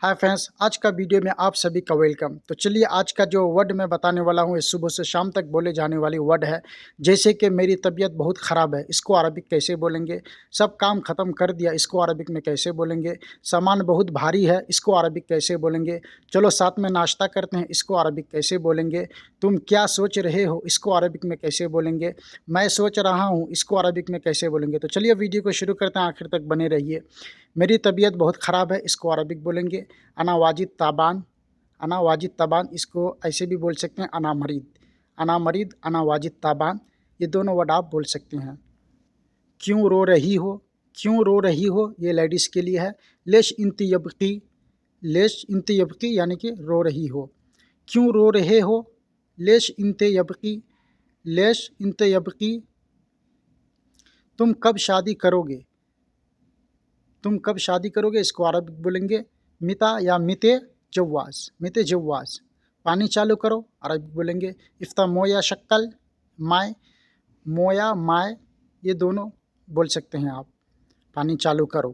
Hi friends, आज का video में आप सभी का वेलकम। तो चलिए आज का जो वर्ड मैं बताने वाला हूँ ये सुबह से शाम तक बोले जाने वाली वर्ड है। जैसे कि मेरी तबीयत बहुत ख़राब है, इसको अरबिक कैसे बोलेंगे। सब काम ख़त्म कर दिया, इसको अरबिक में कैसे बोलेंगे। सामान बहुत भारी है, इसको अरबिक कैसे बोलेंगे। चलो साथ में नाश्ता करते हैं, इसको अरबिक कैसे बोलेंगे। तुम क्या सोच रहे हो, इसको अरबिक में कैसे बोलेंगे। मैं सोच रहा हूँ, इसको अरबिक में कैसे बोलेंगे। तो चलिए वीडियो को शुरू करते हैं, आखिर तक बने रहिए। मेरी तबीयत बहुत ख़राब है, इसको अरबिक बोलेंगे अना वाजिद ताबान। अना वाजिद ताबान इसको ऐसे भी बोल सकते हैं अना मरीद। अना मरीद, अना वाजिद ताबान, ये दोनों वर्ड आप बोल सकते हैं। क्यों रो रही हो, क्यों रो रही हो, ये लेडीज़ के लिए है। लेश इंती यबकी, लेश इंती यबकी यानी कि रो रही हो। क्यों रो रहे हो, लेश इंते यबकी, लेश इंते यबकी। तुम कब शादी करोगे, तुम कब शादी करोगे, इसको अरबिक बोलेंगे मिता या मिते जवाज़, मिते जवाज़। पानी चालू करो, अरबिक बोलेंगे इफ्ता मोया शक्कल माए, मोया माए, ये दोनों बोल सकते हैं आप। पानी चालू करो,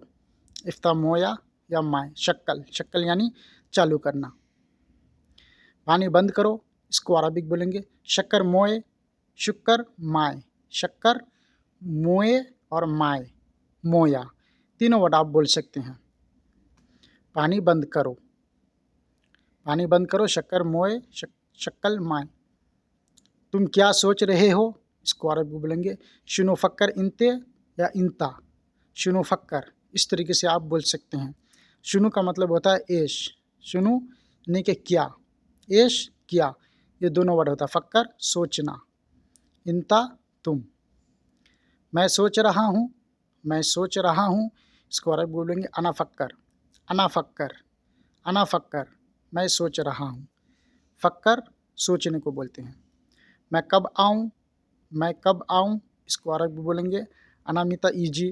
इफ्ता मोया या माए, शक्कल, शक्कल यानी चालू करना। पानी बंद करो, इसको अरबिक बोलेंगे शक्कर मोए, शुक्कर माए, शक्कर मोए और माए, मोया, तीनों वर्ड आप बोल सकते हैं। पानी बंद करो, पानी बंद करो, शक्कर मोए, शक्कल माए। तुम क्या सोच रहे हो, इसको अरबी बोलेंगे शुनो फक्कर इंते या इंता, शुनो फक्कर, इस तरीके से आप बोल सकते हैं। शुनु का मतलब होता है एश, शुनु यानी कि क्या, एश क्या, ये दोनों वर्ड होता है। फक्कर सोचना, इंता तुम। मैं सोच रहा हूँ, मैं सोच रहा हूँ, इसको अरबी बोलेंगे अना फक्कर, अना फक्कर, अना फक्कर, मैं सोच रहा हूँ। फक्कर सोचने को बोलते हैं। मैं कब आऊँ, मैं कब आऊँ, इसको अरबी बोलेंगे अनामिता ईजी,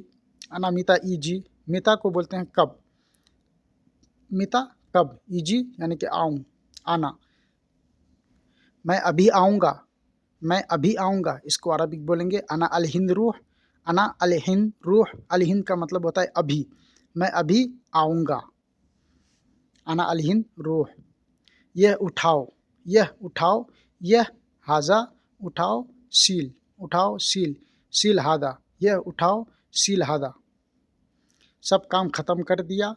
अनामिता ईजी, मिता को बोलते हैं कब, मिता कब, ईजी यानी कि आऊँ, आना। मैं अभी आऊँगा, मैं अभी आऊँगा, इसको अरबिक बोलेंगे अना अल हिंद रूह, अना अल हिंद रूह, अल हिंद का मतलब होता है अभी, मैं अभी आऊँगा, अना अल हिंद रूह। यह उठाओ, यह उठाओ, यह हाजा, उठाओ सील, उठाओ सील, सील हादा, यह उठाओ सील हादा। सब काम ख़त्म कर दिया,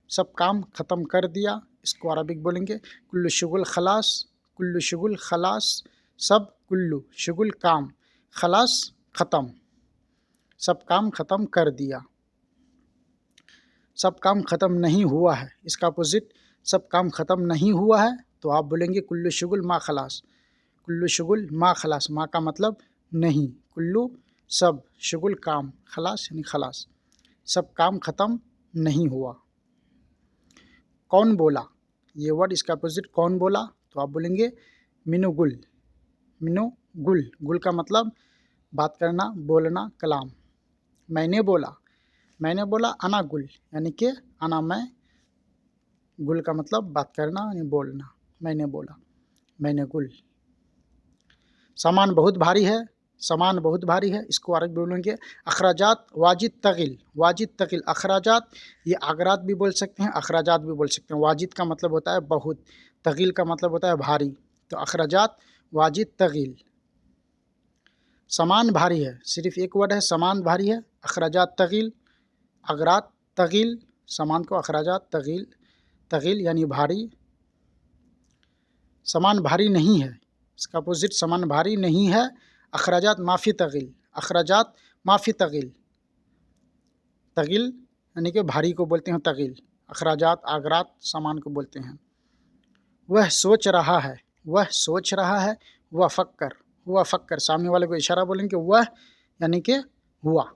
सब काम ख़त्म कर दिया, इसको अरबिक बोलेंगे कुल्लु शुगुल खलास, कुल्लु शुगुल खलास, सब, कुल्लु शुगुल काम, खलास ख़त्म, सब काम ख़त्म कर दिया। सब काम ख़त्म नहीं हुआ है, इसका अपोजिट सब काम ख़त्म नहीं हुआ है तो आप बोलेंगे कुल्लु शुगुल मा खलास, कुल्लु शुगुल मा खलास, मा का मतलब नहीं, कुल्लु सब, शुगुल काम, खलास यानी खलास, सब काम ख़त्म नहीं हुआ। कौन बोला, ये वर्ड इसका अपोजिट कौन बोला तो आप बोलेंगे मिनो गुल, मिनो गुल, गुल का मतलब बात करना, बोलना, कलाम। मैंने बोला, मैंने बोला अना गुल यानी कि अना मैं, गुल का मतलब बात करना यानी बोलना, मैंने बोला, मैंने गुल। सामान बहुत भारी है, सामान बहुत भारी है, इसको अरबी बोलेंगे अखराजात वाजिद तगिल, वाजिद तगिल, अखराजात ये आगरात भी बोल सकते हैं, अखराजात भी बोल सकते हैं। वाजिद का मतलब होता है बहुत, तगिल का मतलब होता है भारी, तो अखराजात वाजिद तगिल। सामान भारी है, सिर्फ एक वर्ड है, सामान भारी है, अखराजात तगिल, अगरात तगिल, सामान को अखराजात तगिल, तगिल यानी भारी। सामान भारी नहीं है, इसका अपोजिट सामान भारी नहीं है, अखराजात माफ़ी तगिल, अखराजात माफ़ी तगिल, तगिल यानी कि भारी को बोलते हैं तगिल, अखराजात आगरात सामान को बोलते हैं। वह सोच रहा है, वह सोच रहा है, वह फक्कर, वह फक्कर, सामने वाले को इशारा बोलेंगे वह यानी कि हुआ।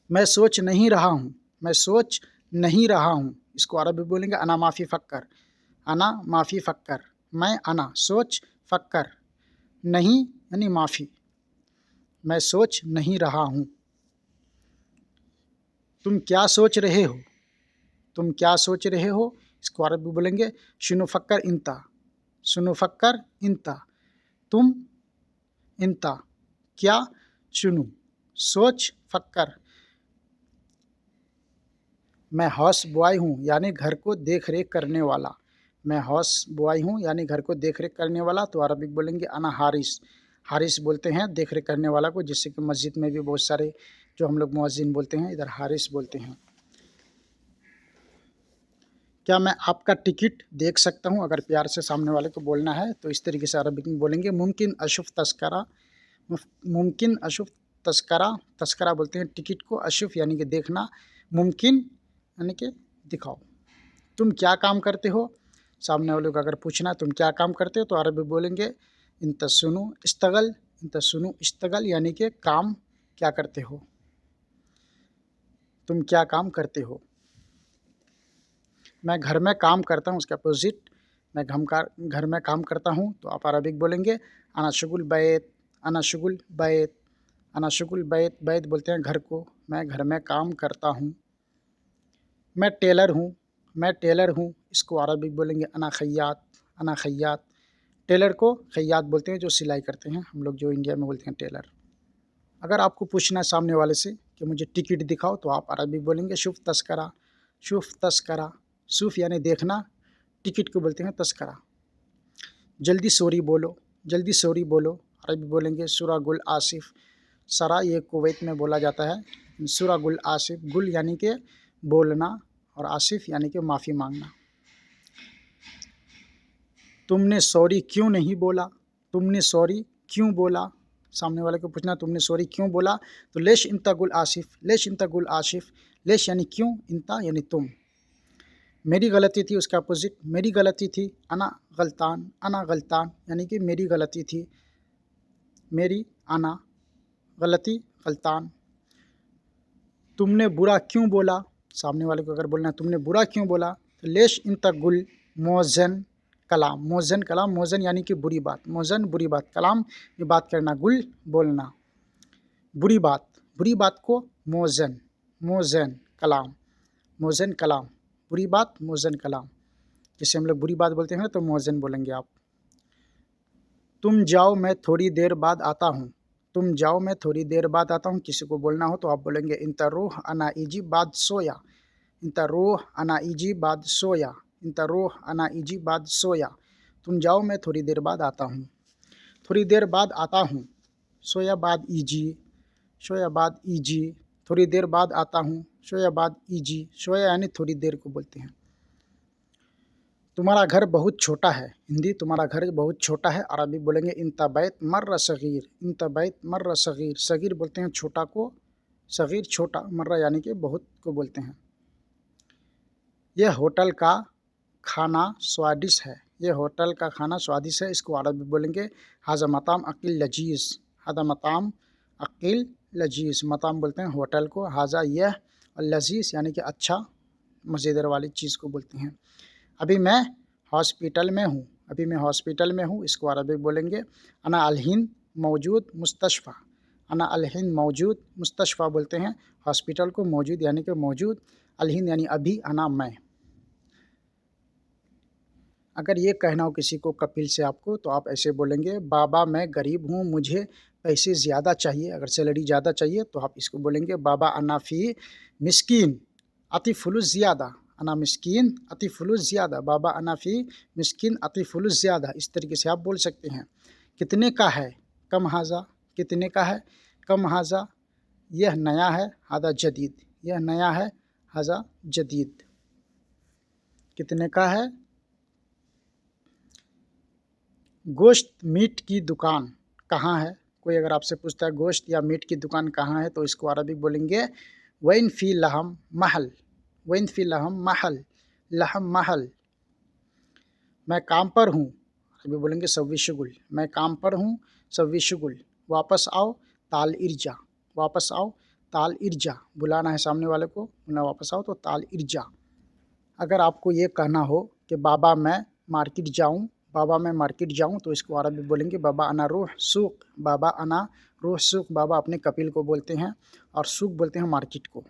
मैं सोच नहीं रहा हूँ, मैं सोच नहीं रहा हूँ, इसको अरबी बोलेंगे अना माफ़ी फक्कर, अना माफ़ी फ़क्कर, मैं अना सोच, फ़क्कर नहीं यानी माफ़ी, मैं सोच नहीं रहा हूँ। तुम क्या सोच रहे हो, तुम क्या सोच रहे हो, इसको अरबी बोलेंगे शुनु फ़क्कर इंता, शुनु फ़क्कर इंता, तुम, इंता क्या, शुनु सोच, फ़क्कर मैं हाउस बॉय हूँ यानी घर को देख रेख करने वाला। मैं हाउस बॉय हूँ यानी घर को देख रेख करने वाला, तो अरबिक बोलेंगे अना हारिस। हारिस बोलते हैं देख रेख करने वाला को, जिससे कि मस्जिद में भी बहुत सारे जो हम लोग मुअज्जिन बोलते हैं, इधर हारिस बोलते हैं। क्या मैं आपका टिकट देख सकता हूँ? अगर प्यार से सामने वाले को बोलना है तो इस तरीके से अरबिक में बोलेंगे मुमकिन अशुफ तस्करा। मुमकिन अशुफ तस्करा, तस्करा बोलते हैं टिकट को, अशुफ यानी कि देखना, मुमकिन यानी कि दिखाओ। तुम क्या काम करते हो? सामने वाले को अगर पूछना है तुम क्या काम करते हो, तो अरबी बोलेंगे इंत सुनु इस्तगल। इंत सुनु इस्तगल यानी कि काम क्या करते हो, तुम क्या काम करते हो। मैं घर में काम करता हूँ, उसके अपोजिट मैं घर में काम करता हूँ, तो आप अरबिक बोलेंगे अना शुगुल बैत। अना शुगुल बैत। अना शुगुल बैत। बैत बोलते हैं घर को, मैं घर में काम करता हूँ। मैं टेलर हूँ। मैं टेलर हूँ, इसको अरबिक बोलेंगे अना खैयात। अना खैयात। टेलर को खैयात बोलते हैं, जो सिलाई करते हैं, हम लोग जो इंडिया में बोलते हैं टेलर। अगर आपको पूछना है सामने वाले से कि मुझे टिकट दिखाओ, तो आप अरबिक बोलेंगे शुफ तस्करा। शुफ तस्करा। शुफ यानी देखना, टिकट को बोलते हैं तस्करा। जल्दी सॉरी बोलो। जल्दी सॉरी बोलो, अरबी बोलेंगे सुरा गुल आसिफ। सरा ये कुवैत में बोला जाता है। सुरा गुल आसिफ, गुल यानी कि बोलना और आसिफ यानी कि माफ़ी मांगना। तुमने सॉरी क्यों नहीं बोला? तुमने सॉरी क्यों बोला? सामने वाले को पूछना तुमने सॉरी क्यों बोला, तो लेश इंता गुल आसिफ। लेश इंता गुल आसिफ। लेश यानी क्यों, इंता यानी तुम। मेरी गलती थी, उसका अपोजिट मेरी गलती थी, अना गलतान। अना गलतान यानी कि मेरी गलती थी। मेरी, अना, गलती, गलतान। तुमने बुरा क्यों बोला? सामने वाले को अगर बोलना है तुमने बुरा क्यों बोला, तो लेश इन तगुल मोजन कलाम। मोजन कलाम, मोजन यानी कि बुरी बात, मोजन बुरी बात, कलाम ये बात करना, गुल बोलना, बुरी बात। बुरी बात को मोजन, मोजन कलाम, मोजन कलाम, बुरी बात मोजन कलाम। जिसे हम लोग बुरी बात बोलते हैं तो मोजन बोलेंगे आप। तुम जाओ मैं थोड़ी देर बाद आता हूँ। तुम जाओ मैं थोड़ी देर बाद आता हूँ, किसी को बोलना हो तो आप बोलेंगे इंता रूह अना इजी बाद सोया। इंता रूह अना इजी बाद सोया। इंता रूह अना इजी बाद सोया। तुम जाओ मैं थोड़ी देर बाद आता हूँ। थोड़ी देर बाद आता हूँ, सोया बाद इजी। सोया बाद इजी। थोड़ी देर बाद आता हूँ, सोया बाद इजी। सोया यानी थोड़ी देर को बोलते हैं। तुम्हारा घर बहुत छोटा है। हिंदी तुम्हारा घर बहुत छोटा है, अरबी बोलेंगे इंता बैत मर्रा सगीर। इंता बैत मर्रा सगीर। सगीर बोलते हैं छोटा को, सगीर छोटा, मर्रा यानी कि बहुत को बोलते हैं। यह होटल का खाना स्वादिष्ट है। यह होटल का खाना स्वादिष्ट है, इसको अरबी बोलेंगे हाजा मताम अकील लजीज़। हाजा मताम अकील लजीज़। मताम बोलते हैं होटल को, हाजा यह, और लजीज़ यानी कि अच्छा मज़ेदार वाली चीज़ को बोलते हैं। अभी मैं हॉस्पिटल में हूँ। अभी मैं हॉस्पिटल में हूँ, इसको अरबी बोलेंगे अना अलहिन मौजूद मुस्तशफ़ा। अना अलहिन मौजूद, मुस्तशफ़ा बोलते हैं हॉस्पिटल को, मौजूद यानी कि मौजूद, अलहिन यानी अभी, अना मैं। अगर ये कहना हो किसी को कपिल से आपको, तो आप ऐसे बोलेंगे बाबा मैं गरीब हूँ, मुझे पैसे ज़्यादा चाहिए। अगर सैलरी ज़्यादा चाहिए तो आप इसको बोलेंगे बाबा अना फ़ी मिस्कीन अति फुलुस ज़्यादा। अना मिस्कीन अति फुलुस ज़्यादा। बाबा अना फ़ी मिस्कीन अति फुलुस ज़्यादा, इस तरीके से आप बोल सकते हैं। कितने का है? कम हाजा। कितने का है? कम हाजा। यह नया है, हादा जदीद। यह नया है, हाजा जदीद। कितने का है? गोश्त मीट की दुकान कहाँ है? कोई अगर आपसे पूछता है गोश्त या मीट की दुकान कहाँ है, तो इसको अरबिक बोलेंगे वैन फ़ी लहम महल। वैन फ़ी लहम महल, लहम महल। मैं काम पर हूँ, अरबी बोलेंगे सव्वी शुगुल। मैं काम पर हूँ, सव्वी शुगुल। वापस आओ, ताल इर्जा। वापस आओ, ताल इर्जा। बुलाना है सामने वाले को, बोलना वापस आओ, तो ताल इर्जा। अगर आपको ये कहना हो कि बाबा मैं मार्केट जाऊँ, बाबा मैं मार्केट जाऊँ, तो इसको अरबी बोलेंगे बाबा अना रूह सूक। बाबा अना रूह सूक, बाबा अपने कपिल को बोलते हैं, और सूक बोलते हैं मार्केट को।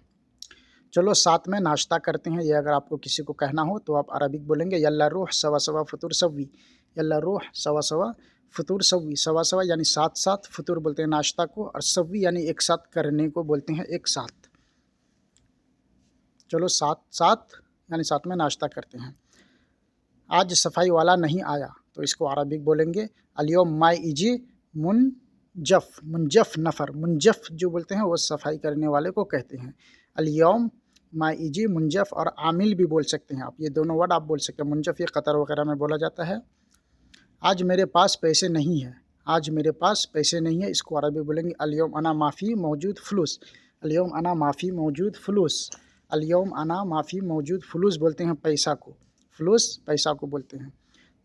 चलो साथ में नाश्ता करते हैं, ये अगर आपको किसी को कहना हो तो आप अरबिक बोलेंगे यल्ला रूह सवा सवा फतूर सव्वी। यल्ला रूह सवा सवा फतूर सव्वी। सवा सवा यानी साथ साथ, फतूर बोलते हैं नाश्ता को, और सव्वी यानी एक साथ करने को बोलते हैं, एक साथ। चलो साथ साथ यानी साथ में नाश्ता करते हैं। आज सफाई वाला नहीं आया, तो इसको अरबिक बोलेंगे अल-यौम मा यजी मुनजफ। मुनजफ नफ़र, मुनजफ जो बोलते हैं वो सफाई करने वाले को कहते हैं। अल-यौम मा यजी मुनजफ, और आमिल भी बोल सकते हैं आप, ये दोनों वर्ड आप बोल सकते हैं। मुनजफ ये कतर वगैरह में बोला जाता है। आज मेरे पास पैसे नहीं है, आज मेरे पास पैसे नहीं है, इसको अरबी बोलेंगे अल-यौम अना माफ़ी मौजूद फ़ुलूस। अल-यौम अना माफ़ी मौजूद फ़ुलूस। अल-यौम अना माफ़ी मौजूद फ़ुलूस बोलते हैं पैसा को, फ़ुलूस पैसा को बोलते हैं।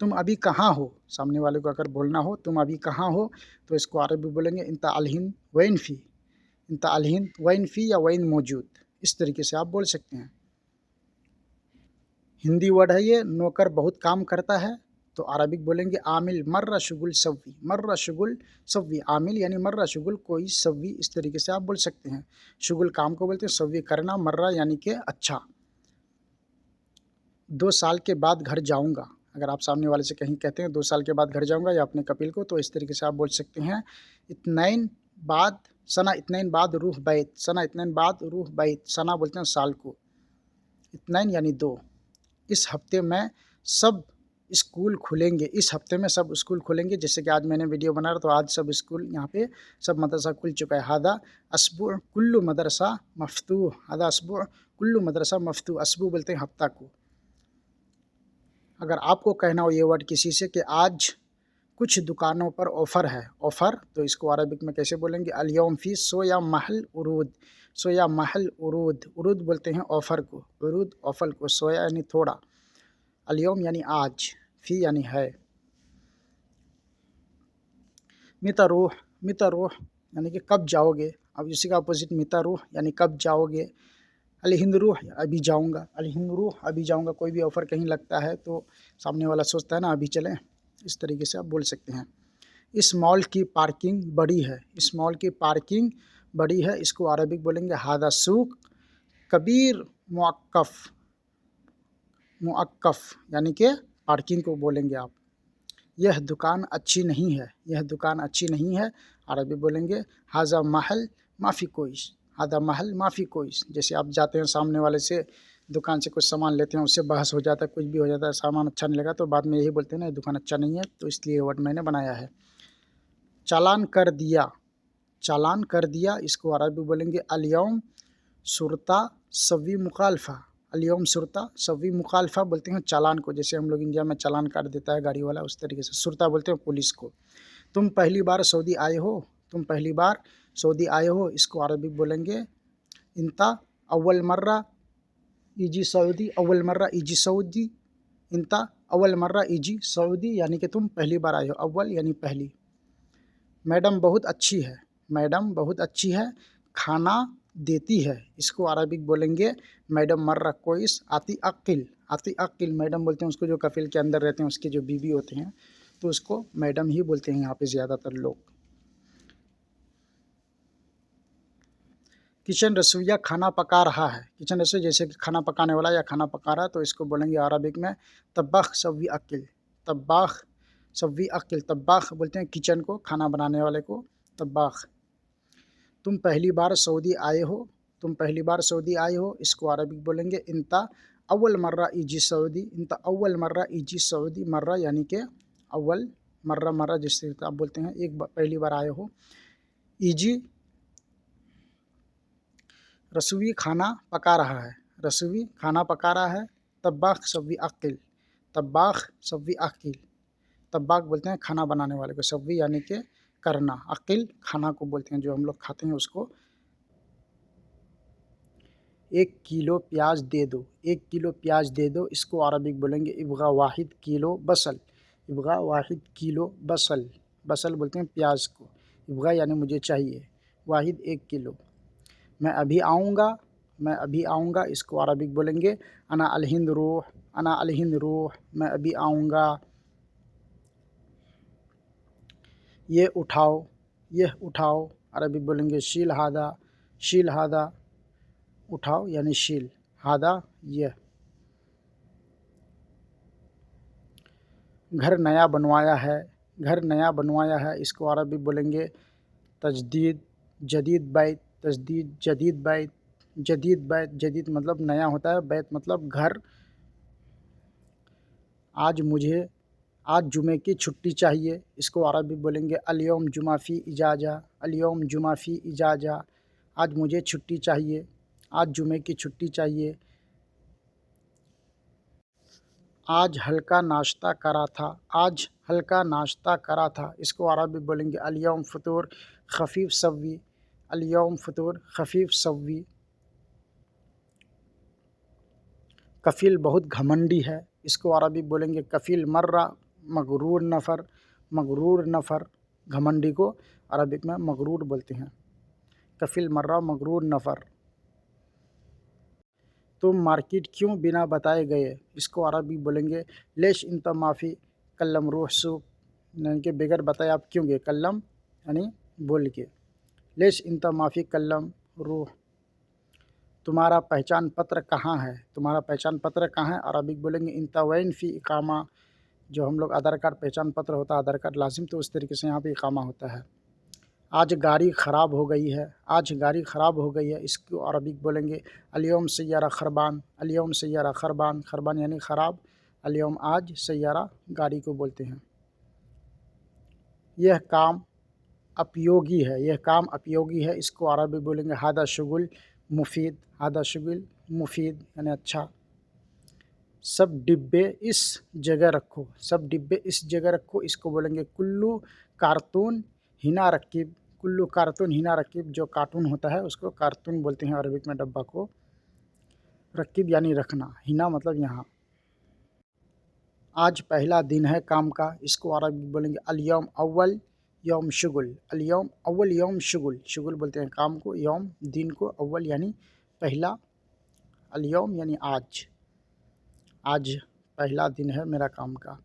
तुम अभी कहाँ हो, सामने वाले को अगर बोलना हो तुम अभी कहाँ हो, तो इसको अरबी बोलेंगे इंता अलहिन वैन फ़ी। इंता अलहिन वैन फ़ी या वैन मौजूद, इस तरीके से आप बोल सकते हैं। हिंदी वर्ड है ये, नौकर बहुत काम करता है, तो अरबिक बोलेंगे आमिल मर्रा शुगुल सव्वी। मर्रा शुगुल सव्वी, आमिल यानी मर्रा शुगुल कोई, सव्वी इस तरीके से आप बोल सकते हैं। शुगुल काम को बोलते हैं, सव्वी करना, मर्रा यानी कि अच्छा। 2 साल के बाद घर जाऊंगा, अगर आप सामने वाले से कहीं कहते हैं 2 साल के बाद घर जाऊंगा या अपने कपिल को, तो इस तरीके से आप बोल सकते हैं इत्नैन बाद सना, इत्नैन बाद रूह बैत, सना इत्नैन बाद रूह बैत, सना बोलते हैं साल को, इत्नैन यानी 2। इस हफ्ते में सब स्कूल खुलेंगे, इस हफ्ते में सब स्कूल खुलेंगे, जैसे कि आज मैंने वीडियो बना रहा तो आज सब स्कूल यहाँ पे सब मदरसा खुल चुका है। हादा अस्बु कुल्लु मदरसा मफ्तूह, हादा अस्बु कुल्लु मदरसा मफ्तूह, अस्बु बोलते हैं हफ्ता को। अगर आपको कहना हो ये वर्ड किसी से कि आज कुछ दुकानों पर ऑफ़र है, ऑफ़र, तो इसको अरबिक में कैसे बोलेंगे अल-यौम फ़ी सोया महल उरूद। सोया महल उरूद, उरूद बोलते हैं ऑफ़र को, उरूद ऑफ़र को, सोया यानी थोड़ा, अल-यौम यानी आज, फ़ी यानी है। मिता रूह, मिता रूह यानी कि कब जाओगे, अब इसी का अपोजिट मिता रूह यानी कब जाओगे। अल-हिंद रूह अभी जाऊँगा, अल-हिंद रूह अभी जाऊँगा, कोई भी ऑफ़र कहीं लगता है तो सामने वाला सोचता है ना अभी चलें, इस तरीके से आप बोल सकते हैं। इस मॉल की पार्किंग बड़ी है, इस मॉल की पार्किंग बड़ी है, इसको अरबिक बोलेंगे हादा सूक कबीर मुअक्कफ़। मुअक्कफ़ यानी कि पार्किंग को बोलेंगे आप। यह दुकान अच्छी नहीं है, यह दुकान अच्छी नहीं है, अरबी बोलेंगे हाज़ा महल माफ़ी कोइस। हादा महल माफ़ी कोइस, जैसे आप जाते हैं सामने वाले से दुकान से कुछ सामान लेते हैं, उससे बहस हो जाता है, कुछ भी हो जाता है, सामान अच्छा नहीं लगा तो बाद में यही बोलते हैं ना ये दुकान अच्छा नहीं है, तो इसलिए ये वर्ड मैंने बनाया है। चालान कर दिया, चालान कर दिया, इसको अरबी बोलेंगे अल-यौम शुरता सव्वी मुखालफा। अल-यौम शुरता सव्वी मुखालफा बोलते हैं चालान को, जैसे हम लोग इंडिया में चालान काट देता है गाड़ी वाला, उस तरीके से शुरता बोलते हैं पुलिस को। तुम पहली बार सऊदी आए हो, तुम पहली बार सऊदी आए हो, इसको अरबी बोलेंगे इंता अव्वल मर्रा इजी सऊदी, अव्वल मर्रा इजी सऊदी, इंता अव्वल मर्रा इजी सऊदी यानी कि तुम पहली बार आए हो, अव्वल यानी पहली। मैडम बहुत अच्छी है, मैडम बहुत अच्छी है, खाना देती है, इसको अरबिक बोलेंगे मैडम मर्रा कोइस आती अक्किल। आती अक्किल मैडम बोलते हैं उसको जो कफ़िल के अंदर रहते हैं, उसके जो बीवी होते हैं, तो उसको मैडम ही बोलते हैं यहाँ पे ज़्यादातर लोग। किचन रसोइया खाना पका रहा है, किचन रसोई जैसे कि खाना पकाने वाला या खाना पका रहा है, तो इसको बोलेंगे अरबिक में तब्बाख सव्वी अक्किल। तब्बाख सव्वी अक्किल, तब्बाख बोलते हैं किचन को, खाना बनाने वाले को, तब्बाख। तुम पहली बार सऊदी आए हो, तुम पहली बार सऊदी आए हो, इसको अरबिक बोलेंगे इंता अव्वल मर्रा इजी सऊदी। इंता अव्वल मर्रा इजी सऊदी, मर्रा यानी कि अव्वल, मर्रा मर्रा जिससे आप बोलते हैं एक पहली बार आए हो। इजी रसोई खाना पका रहा है, रसोई खाना पका रहा है, तब्बाख सव्वी अक्किल, तब्बाख सव्वी अक्किल। तब्बाख बोलते हैं खाना बनाने वाले को, सव्वी यानी कि करना, अक्किल खाना को बोलते हैं जो हम लोग खाते हैं उसको। 1 किलो प्याज दे दो, 1 किलो प्याज दे दो, इसको अरबिक बोलेंगे इब्गा वाहिद किलो बसल। इब्गा वाहिद किलो बसल, बसल बोलते हैं प्याज को, इब्गा यानी मुझे चाहिए, वाहिद 1 किलो। मैं अभी आऊँगा, मैं अभी आऊँगा, इसको अरबिक बोलेंगे अना अल-हिंद रूह। अना अल-हिंद रूह, मैं अभी आऊँगा। ये उठाओ, यह उठाओ, अरबिक बोलेंगे शील हादा। शील हादा उठाओ यानी शील, हादा यह। घर नया बनवाया है, घर नया बनवाया है, इसको अरबिक बोलेंगे तजदीद जदीद बैत। तजदीद जदीद बैत जदीद बैत, जदीद मतलब नया होता है, बैत मतलब घर। आज जुमे की छुट्टी चाहिए, इसको अरबी बोलेंगे अल-यौम जुमा फ़ी इजाज़ा, अल-यौम जुमा फ़ी इजाज़ा। आज मुझे छुट्टी चाहिए, आज जुमे की छुट्टी चाहिए। आज हल्का नाश्ता करा था, आज हल्का नाश्ता करा था, इसको अरबी बोलेंगे अल-यौम फ़ुतूर ख़फ़ीफ़ सव्वी, अल-यौम फ़ुतूर ख़फ़ीफ़ सव्वी। कफ़ील बहुत घमंडी है, इसको अरबी बोलेंगे कफ़ील मर्रा मगरूर नफ़र, मगरूर नफ़र। घमंडी को अरबिक में मगरूर बोलते हैं। कफ़ील मर्रा मगरूर नफ़र। तुम मार्केट क्यों बिना बताए गए, इसको अरबी बोलेंगे लेश इंत माफ़ी कल्लम रूह सूक, यानी कि बगैर बताए आप क्यों गए, कल्लम यानी बोल के, लेश इंत माफ़ी कल्लम रूह। तुम्हारा पहचान पत्र कहाँ है, तुम्हारा पहचान पत्र कहाँ है, अरबिक बोलेंगे इंता वैन फ़ी इकामा। जो हम लोग आधार कार्ड पहचान पत्र होता है, आधार कार्ड लाजिम, तो उस तरीके से यहाँ पे इकामा होता है। आज गाड़ी ख़राब हो गई है, आज गाड़ी ख़राब हो गई है, इसको अरबिक बोलेंगे अल-यौम सय्यारा खरबान, अल-यौम सय्यारा खरबान, खरबान यानी ख़राब, अल-यौम आज, सय्यारा गाड़ी को बोलते हैं। यह काम उपयोगी है, यह काम उपयोगी है, इसको अरबी बोलेंगे हादा शुगुल मुफ़ीद, हादा शुगुल मुफ़ीद यानी अच्छा। सब डिब्बे इस जगह रखो, सब डिब्बे इस जगह रखो, इसको बोलेंगे कुल्लू कार्टून हिना रकीब, कुल्लू कार्टून हिना रकीब। जो कार्टून होता है उसको कार्टून बोलते हैं अरबिक में, डब्बा को। रकीब यानी रखना, हिना मतलब यहाँ। आज पहला दिन है काम का, इसको अरबी बोलेंगे अल-यौम अव्वल यौम शुगुल, अल-यौम अव्वल यौम शुगुल। शुगुल बोलते हैं काम को, यौम दिन को, अव्वल यानी पहला, अल-यौम यानी आज। आज पहला दिन है मेरा काम का।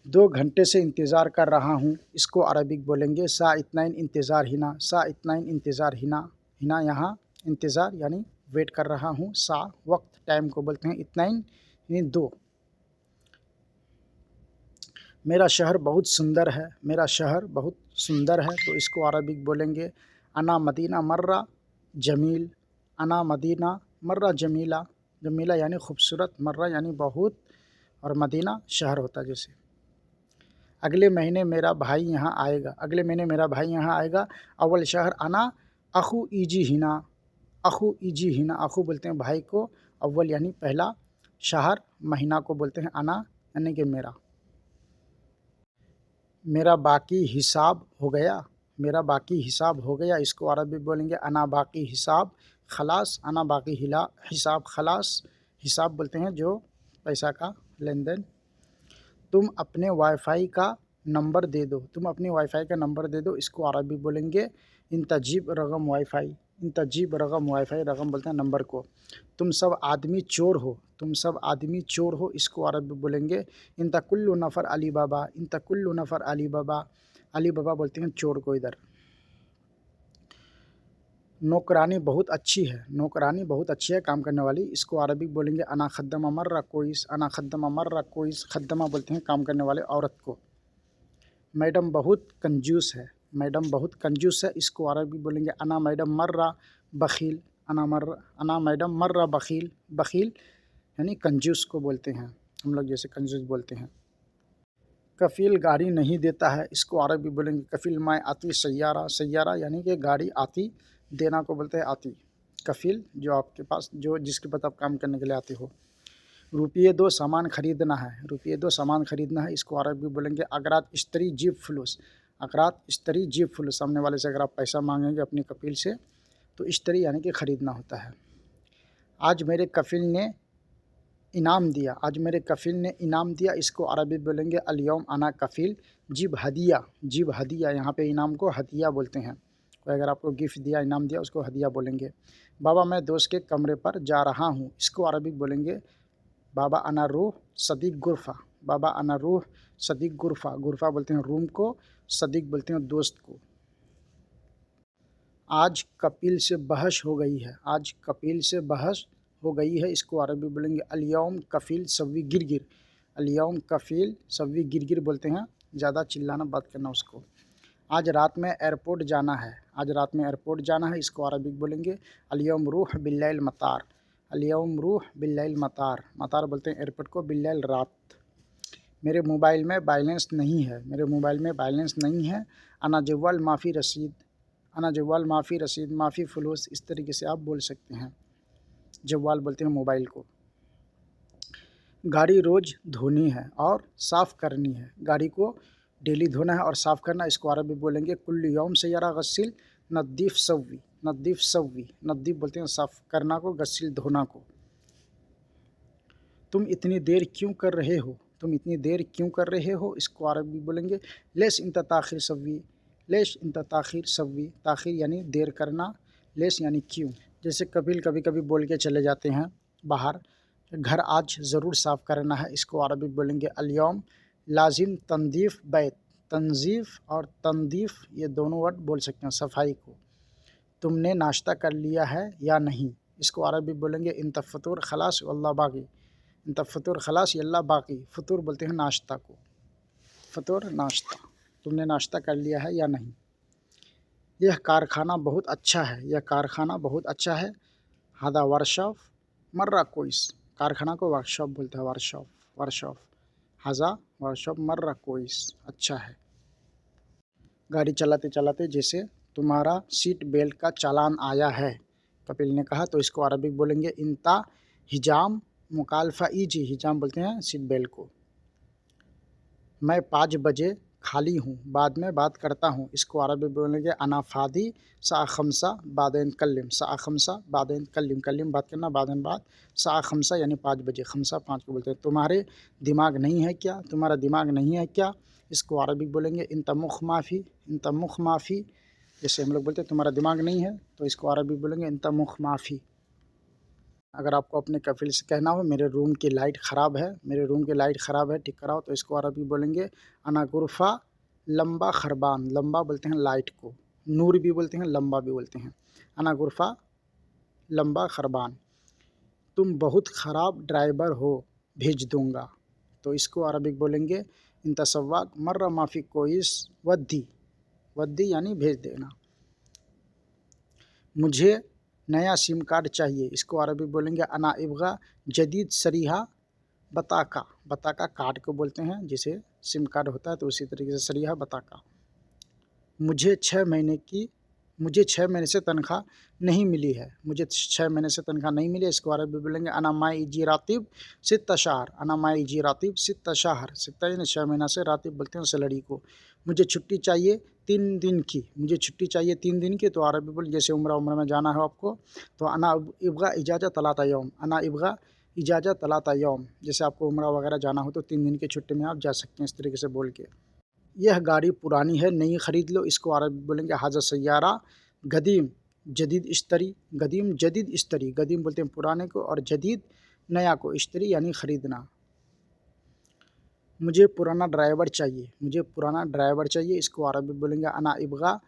2 घंटे से इंतज़ार कर रहा हूँ, इसको अरबिक बोलेंगे सा इत्नाइन इंतज़ार हिना, सा इत्नाइन इंतज़ार हिना। हिना यहाँ इंतज़ार यानी वेट कर रहा हूँ, सा वक्त टाइम को बोलते हैं, इत्नाइन यानी 2। मेरा शहर बहुत सुंदर है, मेरा शहर बहुत सुंदर है, तो इसको अरबिक बोलेंगे अना मदीना मर्रा जमील, अना मदीना मर्रा जमीला। जमीला यानी खूबसूरत, मर्रा यानी बहुत, और मदीना शहर होता है जैसे। अगले महीने मेरा भाई यहाँ आएगा, अगले महीने मेरा भाई यहाँ आएगा। अव्वल शहर अना अखू ईजी हिना, अखू ईजी हिना, अखू बोलते हैं भाई को, अव्वल यानी पहला, शहर महीना को बोलते हैं अना यानी कि मेरा। मेरा बाकी हिसाब हो गया, मेरा बाकी हिसाब हो गया, इसको अरबी बोलेंगे अना बाकी हिसाब खलास, अना बाकी हिसाब खलास। हिसाब बोलते हैं जो पैसा का लेन देन। तुम अपने वाईफ़ाई का नंबर दे दो, तुम अपने वाईफ़ाई का नंबर दे दो, इसको अरबी बोलेंगे इंतजीब रकम वाईफ़ाई, इंतजीब रकम वाईफ़ाई, रकम बोलते हैं नंबर को। तुम सब आदमी चोर हो, तुम सब आदमी चोर हो, इसको अरबी बोलेंगे इंता कुल्लु नफ़र अली बाबा, इंता कुल्लु नफ़र अली बाबा। अली बाबा बोलते हैं चोर को इधर। नौकरानी बहुत अच्छी है, नौकरानी बहुत अच्छी है काम करने वाली, इसको अरबी बोलेंगे अना खद्दमा मर्रा कोइस, अना खद्दमा मर्रा कोइस। खद्दमा बोलते हैं काम करने वाले औरत को। मैडम बहुत कंजूस है, मैडम बहुत कंजूस है, इसको अरबी बोलेंगे अना मैडम मर्रा बख़ील, अना मैडम मर्रा बख़ील। बख़ील यानी कंजूस को बोलते हैं हम लोग, जैसे कंजूस बोलते हैं। कफ़ील गाड़ी नहीं देता है, इसको अरबी बोलेंगे कफ़ील माय आती सय्यारा, सय्यारा यानी कि गाड़ी आती, देना को बोलते हैं आती। कफ़ील जो आपके पास, जो जिसके पास आप काम करने के लिए आते हो। रुपये दो सामान ख़रीदना है, रुपये दो सामान ख़रीदना है, इसको अरबी बोलेंगे अगरात इश्तरी जीब फुलूस, अगरात इश्तरी जीब फुलूस। सामने वाले से अगर आप पैसा मांगेंगे अपनी कफ़ील से, तो इश्तरी यानी कि ख़रीदना होता है। आज मेरे कफ़ील ने इनाम दिया, आज मेरे कफ़ील ने इनाम दिया, इसको अरबी बोलेंगे अल-यौम अना कफ़ील जीब हदिया, जीब हदिया, यहाँ पे इनाम को हदिया बोलते हैं। कोई अगर आपको गिफ्ट दिया, इनाम दिया, उसको हदिया बोलेंगे। बाबा मैं दोस्त के कमरे पर जा रहा हूँ, इसको अरबी बोलेंगे बाबा अना रूह सदीक गुरफ़ा, बाबा अना रूह सदीक गुरफ़ा। गुरफ़ा बोलते हैं रूम को, सदीक बोलते हैं दोस्त को। आज कपिल से बहस हो गई है, आज कपिल से बहस हो गई है, इसको अरबी बोलेंगे अल-यौम कफ़ील सव्वी गिरगिर, अल-यौम कफ़ील सव्वी गिरगिर बोलते हैं ज़्यादा चिल्लाना बात करना उसको। आज रात में एयरपोर्ट जाना है, आज रात में एयरपोर्ट जाना है, इसको अरबिक बोलेंगे अल-यौम रूह बिल्लैल मतार, अल-यौम रूह बिल्लैल मतार, मतार बोलते हैं एयरपोर्ट को, बिल्लैल रात। मेरे मोबाइल में बैलेंस नहीं है, मेरे मोबाइल में बैलेंस नहीं है, अना जव्वाल माफ़ी रसीद, अना जव्वाल माफ़ी रसीद, माफ़ी फ़ुलूस, इस तरीके से आप बोल सकते हैं। जव्वाल बोलते हैं मोबाइल को। गाड़ी रोज़ धोनी है और साफ़ करनी है, गाड़ी को डेली धोना है और साफ़ करना, इसको अरबी बोलेंगे कुल्लु यौम सय्यारा गस्सिल नद्दीफ़ सव्वी, नद्दीफ़ सव्वी, नद्दीफ़ बोलते हैं साफ़ करना को, गस्सिल धोना को। तुम इतनी देर क्यों कर रहे हो, तुम इतनी देर क्यों कर रहे हो, इसको अरबी बोलेंगे लेस इंत ताखिर सव्वी, लेश इंत ताखिर सव्वी, ताखिर यानी देर करना, लेस यानी क्यों। जैसे कभी कभी बोल के चले जाते हैं बाहर, घर आज ज़रूर साफ़ करना है, इसको अरबी बोलेंगे अल-यौम लाजिम तंदीफ़ बैत, तंज़ीफ़ और तंदीफ़ ये दोनों वर्ड बोल सकते हैं सफाई को। तुमने नाश्ता कर लिया है या नहीं, इसको अरबी बोलेंगे इंत फ़तूर खलास वल्ला बाकी, इंत फ़तूर खलास यल्ला बाकी, फ़तूर बोलते हैं नाश्ता को, फ़तूर नाश्ता, तुमने नाश्ता कर लिया है या नहीं। यह कारखाना बहुत अच्छा है, यह कारखाना बहुत अच्छा है, हादा वर्कशॉप मर्रा कोइस, कारखाना को वर्कशॉप बोलते हैं, वर्कशॉप, वर्कशॉप, हाजा वर्कशॉप मर्रा कोइस, अच्छा है। गाड़ी चलाते चलाते जैसे तुम्हारा सीट बेल्ट का चालान आया है, कपिल ने कहा, तो इसको अरबिक बोलेंगे इंता हिजाम मुकालफा इजी, हिजाम बोलते हैं सीट बेल्ट को। मैं 5 बजे खाली हूँ, बाद में बात करता हूँ, इसको अरबी बोलेंगे अना फ़ादी सा खमसा बादैन कल्लिम, सा खमसा बादैन कल्लिम, कल्लिम बात करना, बादैन बात, सा खमसा यानी 5 बजे, खमसा 5 को बोलते हैं। तुम्हारे दिमाग नहीं है क्या, तुम्हारा दिमाग नहीं है क्या, इसको अरबी बोलेंगे इंत मुख माफ़ी, इंत मुख माफ़ी, जैसे हम लोग बोलते हैं तुम्हारा दिमाग नहीं है, तो इसको अरबी बोलेंगे इंत मुख माफ़ी। अगर आपको अपने कफ़िल से कहना हो मेरे रूम की लाइट ख़राब है, मेरे रूम की लाइट ख़राब है, ठीक कराओ, तो इसको अरबी बोलेंगे अना गुरफ़ा लंबा खरबान, लंबा बोलते हैं लाइट को, नूर भी बोलते हैं, लंबा भी बोलते हैं, अना गुरफ़ा लंबा खरबान। तुम बहुत ख़राब ड्राइवर हो, भेज दूँगा, तो इसको अरबिक बोलेंगे इंत सव्वाक मर्रा माफ़ी कोइस वद्दी, वद्दी यानी भेज देना। मुझे नया सिम कार्ड चाहिए, इसको अरबी बोलेंगे अना इब्गा जदीद सरीहा बताका, बताका कार्ड को बोलते हैं, जैसे सिम कार्ड होता है तो उसी तरीके से सरीहा बताका। मुझे 6 महीने की, मुझे 6 महीने से तनख्वाह नहीं मिली है, मुझे 6 महीने से तनख्वाह नहीं मिली है, इसको अरबी बोलेंगे अना माई जी रातिब सित्ता शहर, अना माई जी रातिब सित्ता शहर, सित्ता यानी 6 महीना से, रातिब बोलते हैं सैलरी को। मुझे छुट्टी चाहिए 3 दिन की, मुझे छुट्टी चाहिए 3 दिन की, तो अरबी बोल, जैसे उम्र में जाना है आपको, तो अना इब्गा इजाज़त तलाता यौम, अना इब्गा इजाज़त तलाता यौम, जैसे आपको उम्रा वगैरह जाना हो तो 3 दिन की छुट्टी में आप जा सकते हैं, इस तरीके से बोल के। यह गाड़ी पुरानी है, नई ख़रीद लो, इसको अरबी बोलेंगे हाज़ा सय्यारा गदीम जदीद इश्तरी, गदीम जदीद इश्तरी, गदीम बोलते हैं पुराने को और जदीद नया को, इश्तरी यानी ख़रीदना। मुझे पुराना ड्राइवर चाहिए, मुझे पुराना ड्राइवर चाहिए, इसको अरबी बोलेंगे अना इब्गा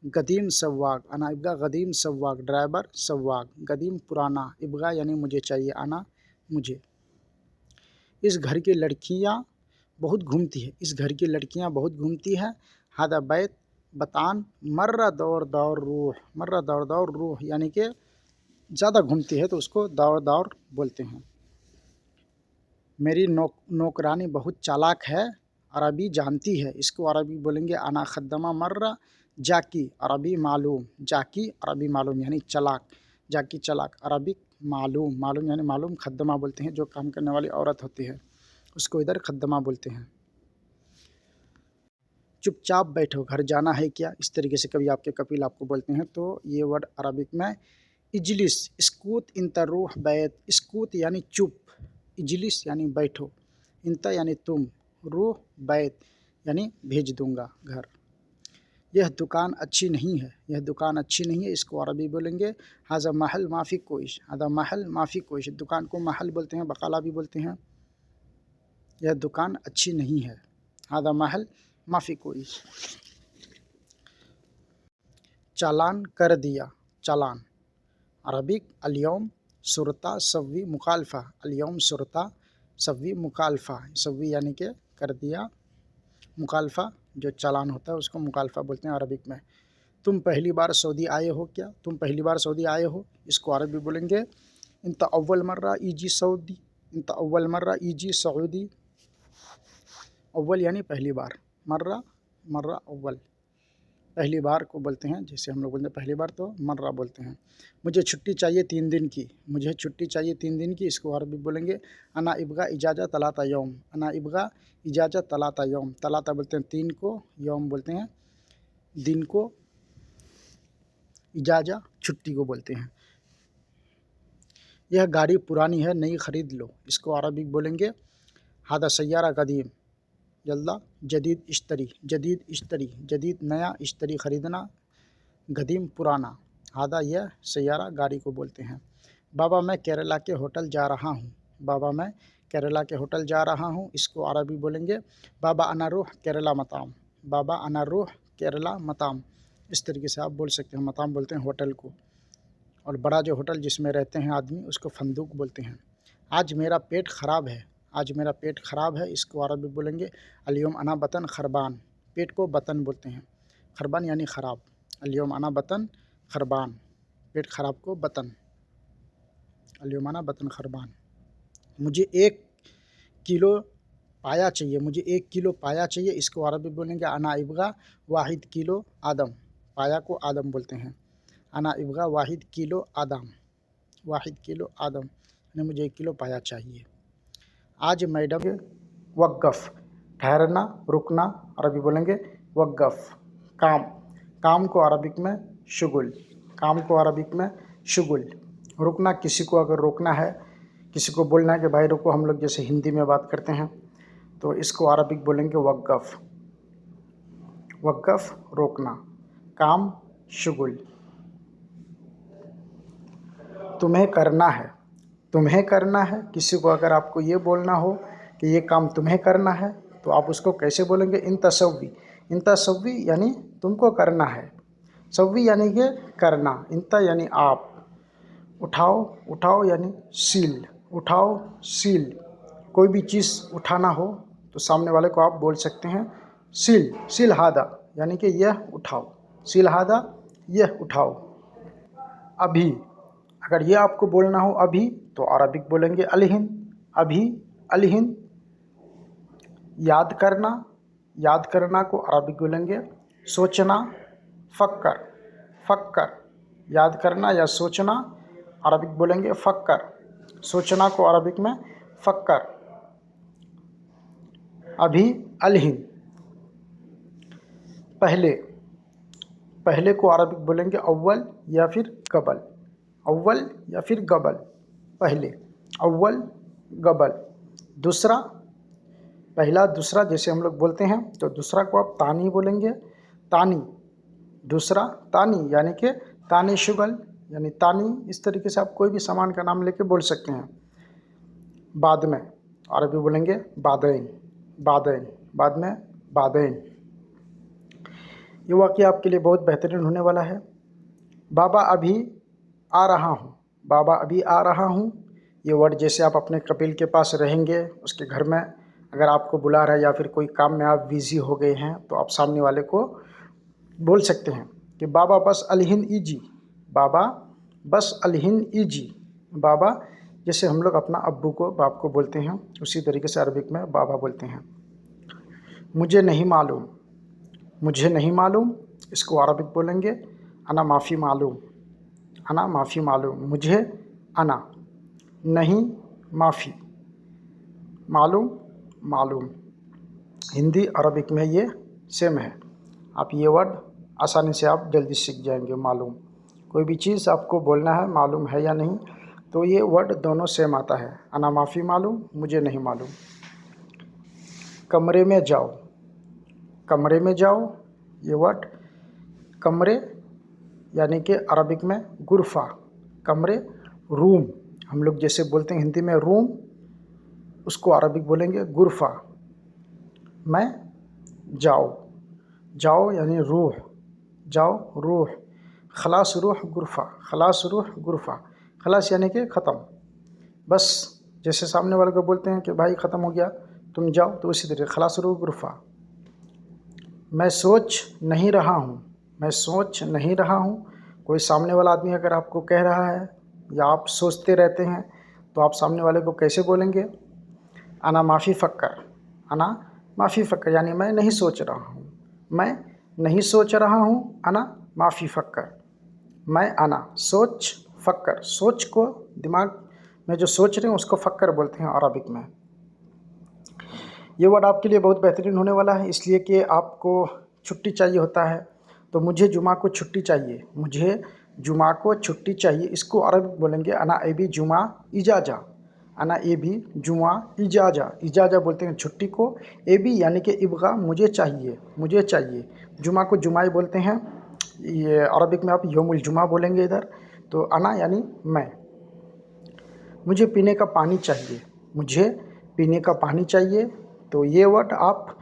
गदीम सव्वाक, अना इब्गा गदीम सव्वाक, ड्राइवर सव्वाक, गदीम पुराना, इब्गा यानी मुझे चाहिए, आना मुझे। इस घर की लड़कियाँ बहुत घूमती है, इस घर की लड़कियाँ बहुत घूमती हैं, हादा बैत बतान मर्रा दौर दौर रूह, मर्रा दौर दौर रूह यानी कि ज़्यादा घूमती है तो उसको दौर दौर बोलते हैं। मेरी नौकरानी बहुत चालाक है, अरबी जानती है, इसको अरबी बोलेंगे अना खद्दमा मर्रा जाकी, अरबी मालूम, जाकी अरबी मालूम यानी चालाक, जाकी चालाक, अरबी मालूम, मालूम यानी मालूम, खद्दमा बोलते हैं जो काम करने वाली औरत होती है, उसको इधर खद्दमा बोलते हैं। चुपचाप बैठो, घर जाना है क्या, इस तरीके से कभी आपके कपिल आपको बोलते हैं, तो ये वर्ड अरबिक में इजलिस, इस्कूत इंता रूह बैत, इस्कूत यानी चुप, इजलिस यानी बैठो, इंता यानी तुम, रूह बैत यानी भेज दूंगा घर। यह दुकान अच्छी नहीं है, यह दुकान अच्छी नहीं है, इसको अरबी बोलेंगे हाजा महल माफ़ी कोइश, हाजा महल माफ़ी कोइश, दुकान को महल बोलते हैं, बकाला भी बोलते हैं। यह दुकान अच्छी नहीं है, हाजा महल माफ़ी कोइश। चालान कर दिया, चालान, अरबिक अल-यौम शुरता सव्वी मुखालफा, अल-यौम शुरता सव्वी मुखालफा, सव्वी यानी कि कर दिया, मुखालफा जो चालान होता है उसको मुखालफा बोलते हैं अरबिक में। तुम पहली बार सऊदी आए हो क्या? तुम पहली बार सऊदी आए हो, इसको अरबी बोलेंगे इंत अव्वल मर्रा इजी सऊदी, इंत अव्वल मर्रा इजी सऊदी। अव्वल यानी पहली बार, मर्रा मर्रा अव्वल, पहली बार को बोलते हैं। जैसे हम लोग बोलते हैं पहली बार तो मर्रा बोलते हैं। मुझे छुट्टी चाहिए 3 दिन की, मुझे छुट्टी चाहिए 3 दिन की, इसको अरबी बोलेंगे अना इब्गा इजाज़त तलाता यौम, अना इब्गा इजाज़त तलाता यौम। तलाता बोलते हैं 3 को, यौम बोलते हैं दिन को, इजाज़ा छुट्टी को बोलते हैं। यह गाड़ी पुरानी है, नई ख़रीद लो, इसको अरबी बोलेंगे हादा सय्यारा कदीम, यल्ला जदीद इश्तरी, जदीद इश्तरी, जदीद नया, इश्तरी ख़रीदना, गदीम पुराना। हादा यह सय्यारा गाड़ी को बोलते हैं। बाबा मैं केरला के होटल जा रहा हूँ, बाबा मैं केरला के होटल जा रहा हूँ, इसको अरबी बोलेंगे बाबा अना रूह केरला मताम, बाबा अना रूह केरला मताम। इस तरीके से आप बोल सकते हैं। मताम बोलते हैं होटल को, और बड़ा जो होटल जिसमें रहते हैं आदमी उसको फंदूक बोलते हैं। आज मेरा पेट ख़राब है, आज मेरा पेट ख़राब है, इसको अरबी बोलेंगे अल-यौम अना बतन खरबान। पेट को बतन बोलते हैं, खरबान यानी ख़राब। अल-यौम अना बतन खरबान, पेट ख़राब को बतन, अल-यौम अना बतन खरबान। मुझे 1 किलो पाया चाहिए, मुझे 1 किलो पाया चाहिए, इसको अरबी बोलेंगे अना इब्गा वाहिद किलो आदम। पाया को आदम बोलते हैं। अना इब्गा वाहिद किलो आदम, वाहिद किलो आदम यानी मुझे 1 किलो पाया चाहिए। आज मैडम वक़्फ़, ठहरना रुकना, अरबी बोलेंगे वक़्फ़। काम, काम को अरबिक में शुगुल, काम को अरबिक में शुगुल। रुकना, किसी को अगर रोकना है, किसी को बोलना है कि भाई रुको, हम लोग जैसे हिंदी में बात करते हैं तो इसको अरबिक बोलेंगे वक़्फ़, वक़्फ़ रोकना, काम शुगुल। तुम्हें करना है, तुम्हें करना है, किसी को अगर आपको ये बोलना हो कि ये काम तुम्हें करना है तो आप उसको कैसे बोलेंगे? इन तसव्वी, इन तसव्वी यानी तुमको करना है, सव्वी यानी कि करना, इंता यानी आप, उठाओ, उठाओ यानी सील, उठाओ सील। कोई भी चीज़ उठाना हो तो सामने वाले को आप बोल सकते हैं सील, सील हादा यानी कि यह उठाओ, सील हादा यह उठाओ। अभी, अगर ये आपको बोलना हो अभी तो अरबिक बोलेंगे अलहिन, अभी अलहिन। याद करना, याद करना को अरबिक बोलेंगे सोचना, फ़क्कर, फ़क्कर। याद करना या सोचना अरबिक बोलेंगे फ़क्कर, सोचना को अरबिक में फ़क्कर। अभी अलहिन। पहले, पहले को अरबिक बोलेंगे अव्वल या फिर गबल, अव्वल या फिर गबल, पहले, अव्वल गबल। दूसरा, पहला दूसरा जैसे हम लोग बोलते हैं तो दूसरा को आप तानी बोलेंगे, तानी, दूसरा तानी यानी कि तानी शुगल यानी तानी। इस तरीके से आप कोई भी सामान का नाम लेके बोल सकते हैं। बाद में अरबी बोलेंगे बादैन, बादैन, बाद में बादैन। ये वाक़या आपके लिए बहुत बेहतरीन होने वाला है। बाबा अभी आ रहा हूँ, बाबा अभी आ रहा हूँ। ये वर्ड जैसे आप अपने कपिल के पास रहेंगे, उसके घर में अगर आपको बुला रहा है या फिर कोई काम में आप बिज़ी हो गए हैं तो आप सामने वाले को बोल सकते हैं कि बाबा बस अलहिन इजी, बाबा बस अलहिन इजी। बाबा जैसे हम लोग अपना अब्बू को बाप को बोलते हैं उसी तरीके से अरबिक में बाबा बोलते हैं। मुझे नहीं मालूम, मुझे नहीं मालूम, इसको अरबिक बोलेंगे अना माफ़ी मालूम, अना माफ़ी मालूम। मुझे अना, नहीं माफ़ी, मालूम मालूम। हिंदी अरबिक में ये सेम है। आप ये वर्ड आसानी से आप जल्दी सीख जाएंगे। मालूम, कोई भी चीज़ आपको बोलना है मालूम है या नहीं तो ये वर्ड दोनों सेम आता है, अना माफ़ी मालूम, मुझे नहीं मालूम। कमरे में जाओ, कमरे में जाओ, ये वर्ड कमरे यानी कि अरबिक में गुरफ़ा, कमरे, रूम। हम लोग जैसे बोलते हैं हिंदी में रूम, उसको अरबिक बोलेंगे गुरफ़ा। मैं जाओ, जाओ यानी रूह, जाओ रूह। खलास रूह गुरफ़ा, खलास रूह गुरफ़ा, खलास यानी कि ख़त्म, बस। जैसे सामने वाले को बोलते हैं कि भाई ख़त्म हो गया तुम जाओ, तो उसी तरह खलास रूह गुरफ़ा। मैं सोच नहीं रहा हूँ, मैं सोच नहीं रहा हूँ। कोई सामने वाला आदमी अगर आपको कह रहा है या आप सोचते रहते हैं, तो आप सामने वाले को कैसे बोलेंगे? अना माफ़ी फ़क्कर, अना माफ़ी फ़क्कर यानी मैं नहीं सोच रहा हूँ, मैं नहीं सोच रहा हूँ, अना माफ़ी फ़क्कर। मैं अना सोच, फ़क्कर सोच को, दिमाग में जो सोच रहे हैं उसको फ़क्कर बोलते हैं अरबिक में। ये वर्ड आपके लिए बहुत बेहतरीन होने वाला है, इसलिए कि आपको छुट्टी चाहिए होता है। तो मुझे जुमा को छुट्टी चाहिए, मुझे जुमा को छुट्टी चाहिए, इसको अरबिक बोलेंगे अना एबी जुमा इजाज़ा, अना एबी जुमा इजाज़ा। इजाज़ा बोलते हैं छुट्टी को, एबी यानी कि इब्गा मुझे चाहिए, मुझे चाहिए। जुमा को जुमाई बोलते हैं, ये अरबिक में आप यौमुल जुमा बोलेंगे इधर। तो अना यानी मैं। मुझे पीने का पानी चाहिए, मुझे पीने का पानी चाहिए। तो ये वर्ड आप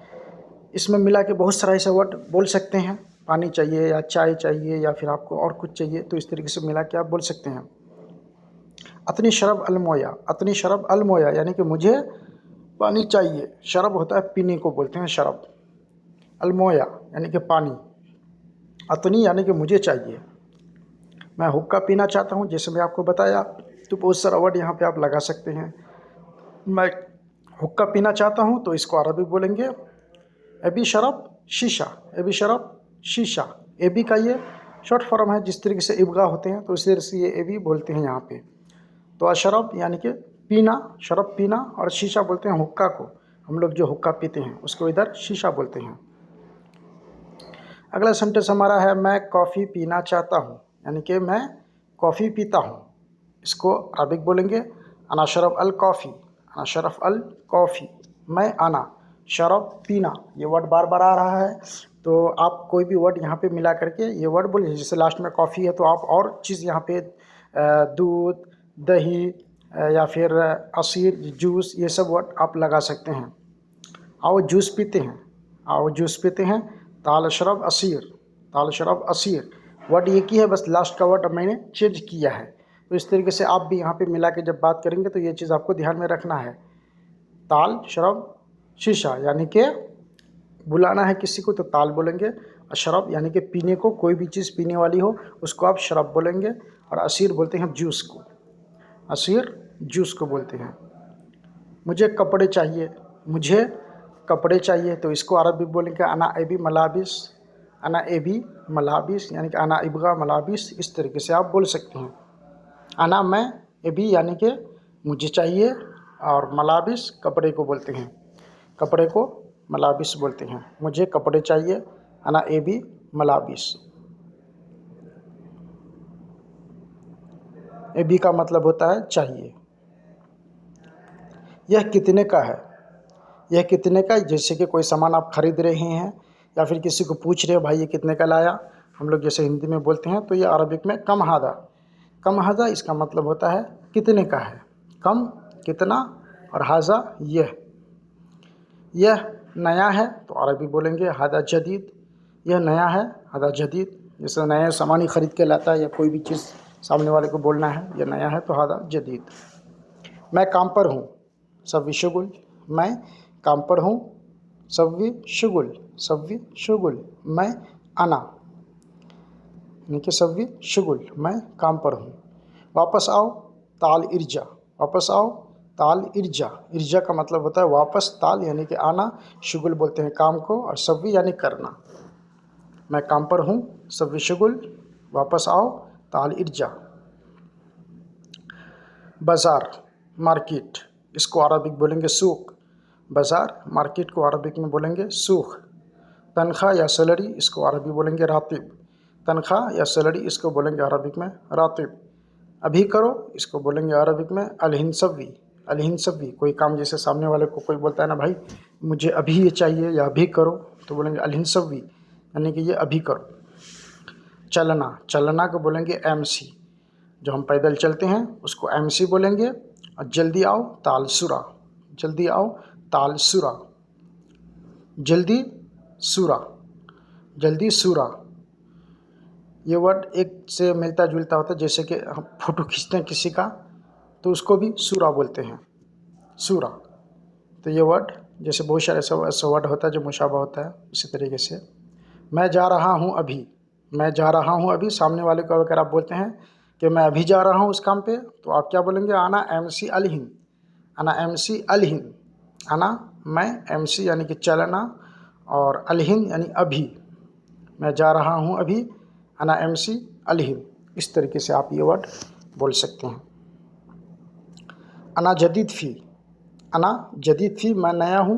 इसमें मिला के बहुत सारा ऐसा वर्ड बोल सकते हैं, पानी चाहिए या चाय चाहिए या फिर आपको और कुछ चाहिए, तो इस तरीके से मिला के आप बोल सकते हैं। अतनी शरब अलमोया, अतनी शरब अलमोया यानी कि मुझे पानी चाहिए। शरब होता है पीने को बोलते हैं शरब, अलमोया यानी कि पानी, अतनी यानी कि मुझे चाहिए। मैं हुक्का पीना चाहता हूँ, जैसे मैं आपको बताया, तो बहुत सारा वर्ड यहाँ पे आप लगा सकते हैं। मैं हुक्का पीना चाहता हूँ, तो इसको अरबिक बोलेंगे एबी शरब शीशा, एबी शरब शीशा। एबी का ये शॉर्ट फॉर्म है, जिस तरीके से इब्गा होते हैं तो इस तरह से ये एबी बोलते हैं यहाँ पे। तो अशरब यानी कि पीना, शरब पीना, और शीशा बोलते हैं हुक्का को। हम लोग जो हुक्का पीते हैं उसको इधर शीशा बोलते हैं। अगला सेंटेंस हमारा है मैं कॉफ़ी पीना चाहता हूँ, यानी कि मैं कॉफ़ी पीता हूँ। इसको अरबिक बोलेंगे अना शरफ अल कॉफ़ी, अना शरफ अल कॉफ़ी। मैं अना शरब पीना, ये वर्ड बार बार आ रहा है, तो आप कोई भी वर्ड यहाँ पे मिला करके ये वर्ड बोलिए। जैसे लास्ट में कॉफ़ी है तो आप और चीज़ यहाँ पे दूध, दही या फिर असीर, जूस, ये सब वर्ड आप लगा सकते हैं। आओ जूस पीते हैं, आओ जूस पीते हैं। ताल शरब असीर, ताल शरब असीर। वर्ड एक ही है, बस लास्ट का वर्ड मैंने चेंज किया है। तो इस तरीके से आप भी यहाँ पे मिला के जब बात करेंगे तो ये चीज़ आपको ध्यान में रखना है। ताल शरब शीशा यानी कि बुलाना है किसी को तो ताल बोलेंगे, और शरब यानी कि पीने को, कोई भी चीज़ पीने वाली हो उसको आप शरब बोलेंगे, और असीर बोलते हैं जूस को, असीर जूस को बोलते हैं। मुझे कपड़े चाहिए, मुझे कपड़े चाहिए, तो इसको अरबी बोलेंगे अना एबी मलाबिस, अना एबी मलाबिस यानी कि अना इब्गा मलाबिस। इस तरीके से आप बोल सकते हैं। अना मैं, एबी यानी कि मुझे चाहिए, और मलाबिस कपड़े को बोलते हैं, कपड़े को मलाबिस बोलते हैं। मुझे कपड़े चाहिए, अना एबी मलाबिस। एबी का मतलब होता है चाहिए। यह कितने का है, यह कितने का, जैसे कि कोई सामान आप खरीद रहे हैं या फिर किसी को पूछ रहे हो भाई ये कितने का लाया, हम लोग जैसे हिंदी में बोलते हैं, तो ये अरबिक में कम हादा, कम हादा इसका मतलब होता है कितने का है, कम कितना, और हाजा यह नया है, तो अरबी बोलेंगे हादा जदीद, यह नया है, हादा जदीद। जैसे नया सामान ही खरीद के लाता है या कोई भी चीज़ सामने वाले को बोलना है यह नया है, तो हादा जदीद। मैं काम पर हूँ, सव्वी शुगुल, मैं काम पर हूँ, सव्वी शुगुल, सव्वी शुगुल। मैं अना यानी कि सव्वी शुगुल, मैं काम पर हूँ। वापस आओ, ताल इर्जा, वापस आओ, ताल इर्जा। इर्जा का मतलब होता है वापस, ताल यानी कि आना, शुगुल बोलते हैं काम को, और सव्वी यानी करना। मैं काम पर हूँ, सव्वी शुगुल, वापस आओ, ताल इर्जा। बाज़ार, मार्केट, इसको अरबिक बोलेंगे सूख, बाज़ार, मार्केट को अरबिक में बोलेंगे सूख। तनख्वाह या सैलरी, इसको अरबी बोलेंगे रातिब, तनख्वाह या सैलरी इसको बोलेंगे अरबिक में रातिब। अभी करो, इसको बोलेंगे अरबिक में अलहिनसवी, अलहिनसवी। कोई काम जैसे सामने वाले को कोई बोलता है ना भाई मुझे अभी ये चाहिए या अभी करो, तो बोलेंगे अलहिनसवी यानी कि ये अभी करो। चलना, चलना को बोलेंगे एमसी, जो हम पैदल चलते हैं उसको एमसी बोलेंगे। और जल्दी आओ, तालसुरा, जल्दी आओ, तालसुरा, जल्दी सूरा, जल्दी सूरा। ये वर्ड एक से मिलता जुलता होता है, जैसे कि हम फ़ोटो खींचते हैं किसी का तो उसको भी सूरा बोलते हैं, सूरा। तो ये वर्ड जैसे बहुत सारे ऐसा ऐसा वर्ड होता है जो मुशाबा होता है, उसी तरीके से मैं जा रहा हूँ अभी, मैं जा रहा हूँ अभी, सामने वाले को अगर आप बोलते हैं कि मैं अभी जा रहा हूँ उस काम पे, तो आप क्या बोलेंगे, आना एमसी अलहिन, आना एमसी अलहिन, आना मैं, एमसी यानी कि चलना, और अलहिन यानी अभी, मैं जा रहा हूँ अभी, अना एमसी अलहिन। इस तरीके से आप ये वर्ड बोल सकते हैं। अना जदीद फ़ी, अना जदीद फ़ी, मैं नया हूँ,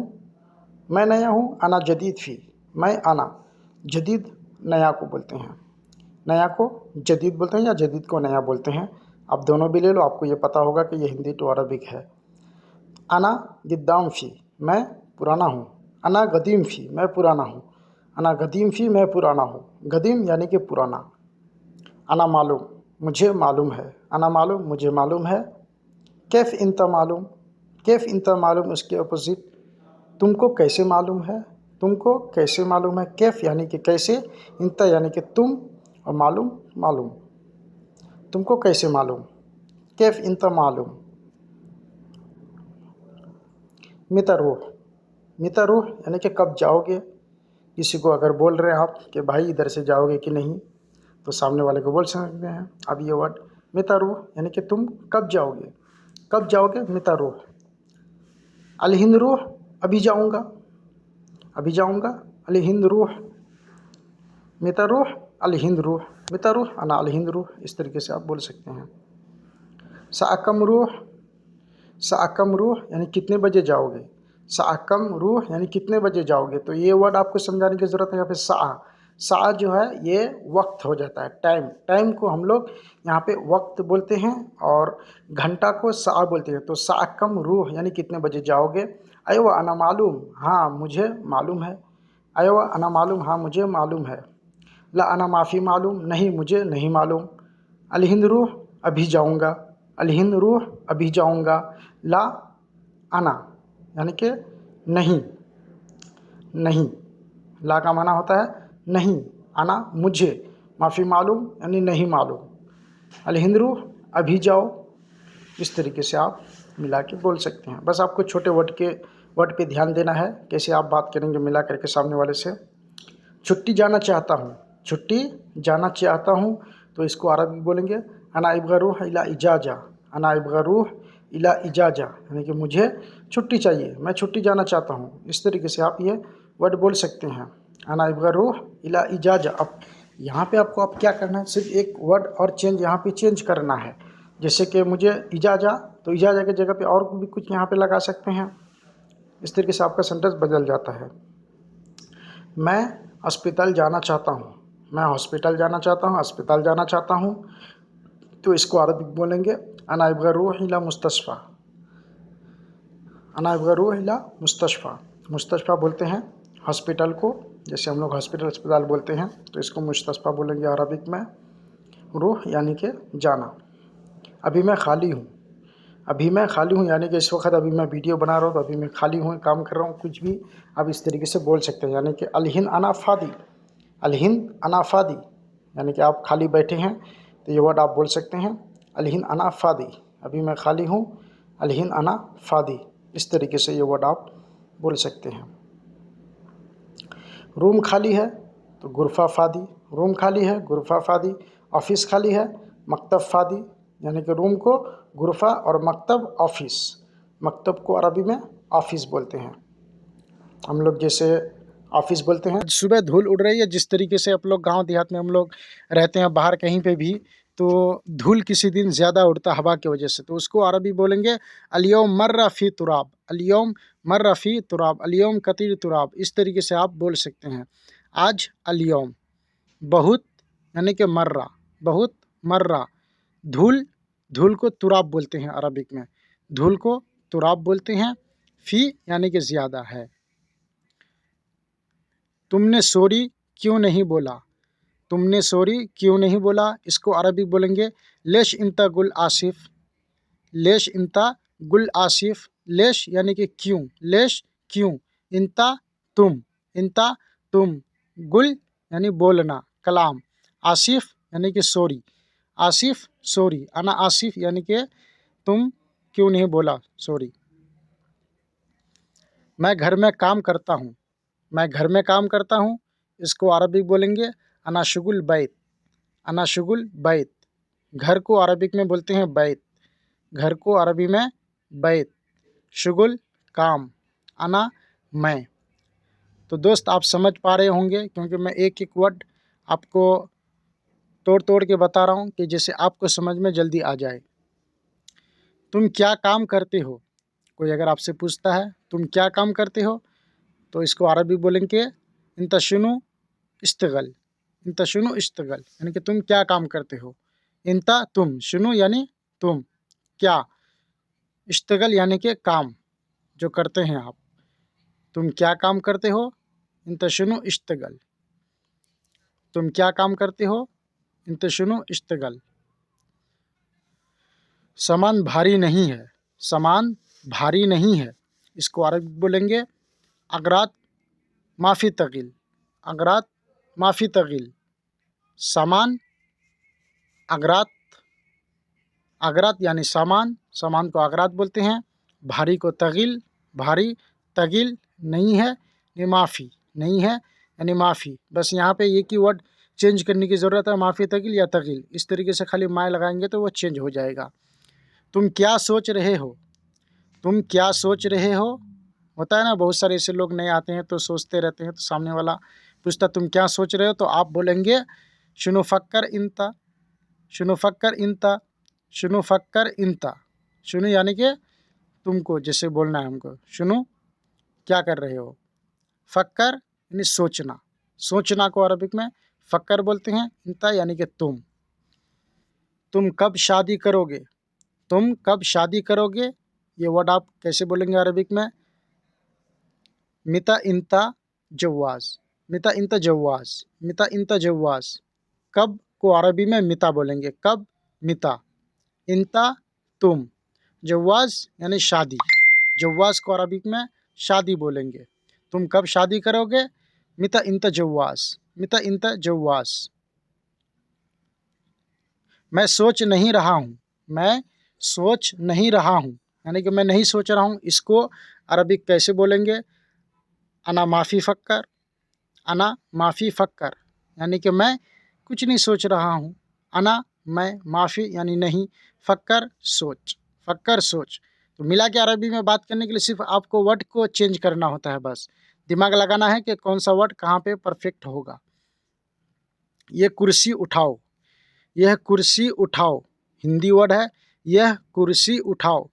मैं नया हूँ, अना जदीद फ़ी, मैं आना, जदीद नया को बोलते हैं, नया को जदीद बोलते हैं या जदीद को नया बोलते हैं। आप दोनों भी ले लो, आपको ये पता होगा कि ये हिंदी टू अरबिक है। अना गिद्दाम फ़ी, मैं पुराना हूँ, अना गदीम फ़ी, मैं पुराना हूँ, अना गदीम फ़ी, मैं पुराना हूँ, गदीम यानी कि पुराना। अना मालूम, मुझे मालूम है, अना मालूम, मुझे मालूम है। कैफ़ इंता मालूम, कैफ़ इंता मालूम उसके अपोज़िट, तुमको कैसे मालूम है, तुमको कैसे मालूम है। कैफ़ यानी कि कैसे, इंता यानी कि तुम, और मालूम मालूम, तुमको कैसे मालूम, कैफ़ इंता मालूम। मिता रूह, मिता रूह यानी कि कब जाओगे। किसी को अगर बोल रहे हैं आप कि भाई इधर से जाओगे कि नहीं, तो सामने वाले को बोल सकते हैं अब ये वर्ड मिता रूह, यानी कि तुम कब जाओगे, कब जाओगे, मिता रूह। अल हिंद रूह, अभी जाऊँगा, अभी जाऊँगा, अल हिंद रूह, मिता रूह, अल हिंद रूह, मिता रूह, अना अल हिंद रूह। इस तरीके से आप बोल सकते हैं। साकम रूह, साकम रूह यानी कितने बजे जाओगे, साकम रूह यानी कितने बजे जाओगे। तो ये वर्ड आपको समझाने की ज़रूरत है। यहाँ पे सा जो है ये वक्त हो जाता है, टाइम, टाइम को हम लोग यहाँ पे वक्त बोलते हैं, और घंटा को सा बोलते हैं। तो साकम रूह यानी कितने बजे जाओगे। अयो अना मालूम, हाँ मुझे मालूम है, अयो अना मालूम, हाँ मुझे मालूम है। ला अना माफ़ी मालूम, नहीं मुझे नहीं मालूम। अल हिंद रूह, अभी जाऊँगा, अल हिंद रूह, अभी जाऊँगा। ला आना यानी कि नहीं, नहीं, ला का माना होता है नहीं, आना मुझे, माफ़ी मालूम यानी नहीं मालूम। अल हिंद रूह, अभी जाओ। इस तरीके से आप मिला के बोल सकते हैं। बस आपको छोटे वर्ड पे ध्यान देना है, कैसे आप बात करेंगे मिला करके सामने वाले से। छुट्टी जाना चाहता हूँ, छुट्टी जाना चाहता हूँ, तो इसको अरबी बोलेंगे अना इब्गा रूह इला इजाज़ा, अना इब्गा रूह इला इजाज़ा, यानी कि मुझे छुट्टी चाहिए, मैं छुट्टी जाना चाहता हूँ। इस तरीके से आप ये वर्ड बोल सकते हैं, अना इब्गा रूह इला इजाज़ा। अब यहाँ पे आपको आप क्या करना है, सिर्फ एक वर्ड और चेंज यहाँ पे चेंज करना है। जैसे कि मुझे इजाज़ा, तो इजाज़ा की जगह पे और भी कुछ यहाँ पे लगा सकते हैं। इस तरीके से आपका सेंटेंस बदल जाता है। मैं अस्पताल जाना चाहता हूँ, मैं हॉस्पिटल जाना चाहता हूँ, अस्पताल जाना चाहता हूँ, तो इसको अरबिक बोलेंगे अना अबगा रूह इला मुस्तशफ़ा, अना अबगा रूह इला मुस्तशफ़ा। मुस्तशफ़ा बोलते हैं हॉस्पिटल को, जैसे हम लोग हॉस्पिटल अस्पताल बोलते हैं, तो इसको मुस्तशफ़ा बोलेंगे अरबिक में। रूह यानी कि जाना। अभी मैं खाली हूँ, अभी मैं खाली हूँ यानी कि इस वक्त अभी मैं वीडियो बना रहा हूँ, तो अभी मैं खाली हूँ, काम कर रहा हूँ, कुछ भी आप इस तरीके से बोल सकते हैं। यानी कि अलहिन अना फ़ादी, अलहिंद अना फ़ादी, यानी कि आप खाली बैठे हैं, तो ये वर्ड आप बोल सकते हैं अलहिंद अना फ़ादी, अभी मैं खाली हूँ, अलहिंद अना फ़ादी। इस तरीके से ये वर्ड आप बोल सकते हैं। रूम खाली है तो गुरफ़ा फ़ादी, रूम खाली है गुरफ़ा फ़ादी। ऑफ़िस खाली है मकतब फ़ादी, यानी कि रूम को गुरफ़ा और मकतब ऑफ़िस, मकतब को अरबी में ऑफ़िस बोलते हैं। हम लोग जैसे ऑफ़िस बोलते हैं। सुबह धूल उड़ रही है, जिस तरीके से आप लोग गाँव देहात में हम लोग रहते हैं, बाहर कहीं पे भी, तो धूल किसी दिन ज़्यादा उड़ता हवा की वजह से, तो उसको अरबी बोलेंगे अल-यौम मर्रा फ़ी तुराब, अल-यौम मर्रा फ़ी तुराब, अल-यौम कतीर तुराब। इस तरीके से आप बोल सकते हैं। आज अल-यौम, बहुत यानी कि मर्रा, बहुत, मर्रा, धूल, धूल को तुराब बोलते हैं अरबिक में, धूल को तुराब बोलते हैं। फ़ी यानी कि ज़्यादा है। तुमने सॉरी क्यों नहीं बोला, तुमने सॉरी क्यों नहीं बोला, इसको अरबिक बोलेंगे लेश इंता गुल आसिफ, लेश इंता गुल आसिफ। लेश यानी कि क्यों, लेश क्यों, इंता तुम, इंता तुम, गुल यानी बोलना, कलाम, आसिफ यानी कि सॉरी, आसिफ सॉरी, अना आसिफ यानी कि तुम क्यों नहीं बोला सॉरी। मैं घर में काम करता हूँ, मैं घर में काम करता हूँ, इसको अरबिक बोलेंगे अना शुगुल बैत, अना शुगुल बैत। घर को अरबिक में बोलते हैं बैत, घर को अरबी में बैत, शुगुल काम, अना मैं। तो दोस्त आप समझ पा रहे होंगे, क्योंकि मैं एक एक वर्ड आपको तोड़ तोड़ के बता रहा हूँ कि जिससे आपको समझ में जल्दी आ जाए। तुम क्या काम करते हो, कोई अगर आपसे पूछता है तुम क्या काम करते हो, तो इसको अरबी बोलेंगे इंत शुनु इश्तगल, इंत शुनु इश्तगल, यानी कि तुम क्या काम करते हो। इंता तुम, शुनु यानी तुम, क्या, इश्तगल यानी कि काम जो करते हैं आप। तुम क्या काम करते हो, इंत शुनु इश्तगल, तुम क्या काम करते हो, इंत शुनु इश्तगल। सामान भारी नहीं है, सामान भारी नहीं है, इसको अरबी बोलेंगे अगरात माफ़ी तगिल, अगरात माफ़ी तगिल। सामान, अगरात, अगरात यानी सामान, सामान को अगरात बोलते हैं। भारी को तगिल, भारी, तगिल नहीं है, ये माफ़ी नहीं है यानी माफ़ी। बस यहाँ पे एक ही वर्ड चेंज करने की ज़रूरत है, माफ़ी तगिल या तगिल, इस तरीके से खाली माय लगाएंगे तो वो चेंज हो जाएगा। तुम क्या सोच रहे हो, तुम क्या सोच रहे हो, होता है ना बहुत सारे ऐसे लोग नए आते हैं तो सोचते रहते हैं, तो सामने वाला पूछता तुम क्या सोच रहे हो, तो आप बोलेंगे शुनु फक्कर इंता, शुनु फक्कर इंता, शुनु फक्कर इंता। शुनु यानी कि तुमको जैसे बोलना है हमको, शुनु क्या कर रहे हो, फक्कर यानी सोचना, सोचना को अरबिक में फक्कर बोलते हैं, इंता यानी कि तुम कब शादी करोगे, तुम कब शादी करोगे, ये वर्ड आप कैसे बोलेंगे अरबिक में, मिता इंता जवाज़, मिता इंता जवाज़, मिता इंता जवाज़। कब को अरबी में मिता बोलेंगे, कब, मिता, इंता तुम, जवाज़ यानी शादी, जवाज़ को अरबिक में शादी बोलेंगे। तुम कब शादी करोगे, मिता इंता जवाज़, मिता इंता जवाज़। मैं सोच नहीं रहा हूँ, मैं सोच नहीं रहा हूँ, यानी कि मैं नहीं सोच रहा हूँ, इसको अरबिक कैसे बोलेंगे, अना माफ़ी फ़क्कर, अना माफ़ी फ़क्कर, यानी कि मैं कुछ नहीं सोच रहा हूँ। अना मैं, माफ़ी यानी नहीं, फ़क्कर सोच, फ़क्कर सोच। तो मिला के अरबी में बात करने के लिए सिर्फ आपको वर्ड को चेंज करना होता है, बस दिमाग लगाना है कि कौन सा वर्ड कहाँ पे परफेक्ट होगा। ये कुर्सी उठाओ, यह कुर्सी उठाओ, हिंदी वर्ड है, यह कुर्सी उठाओ,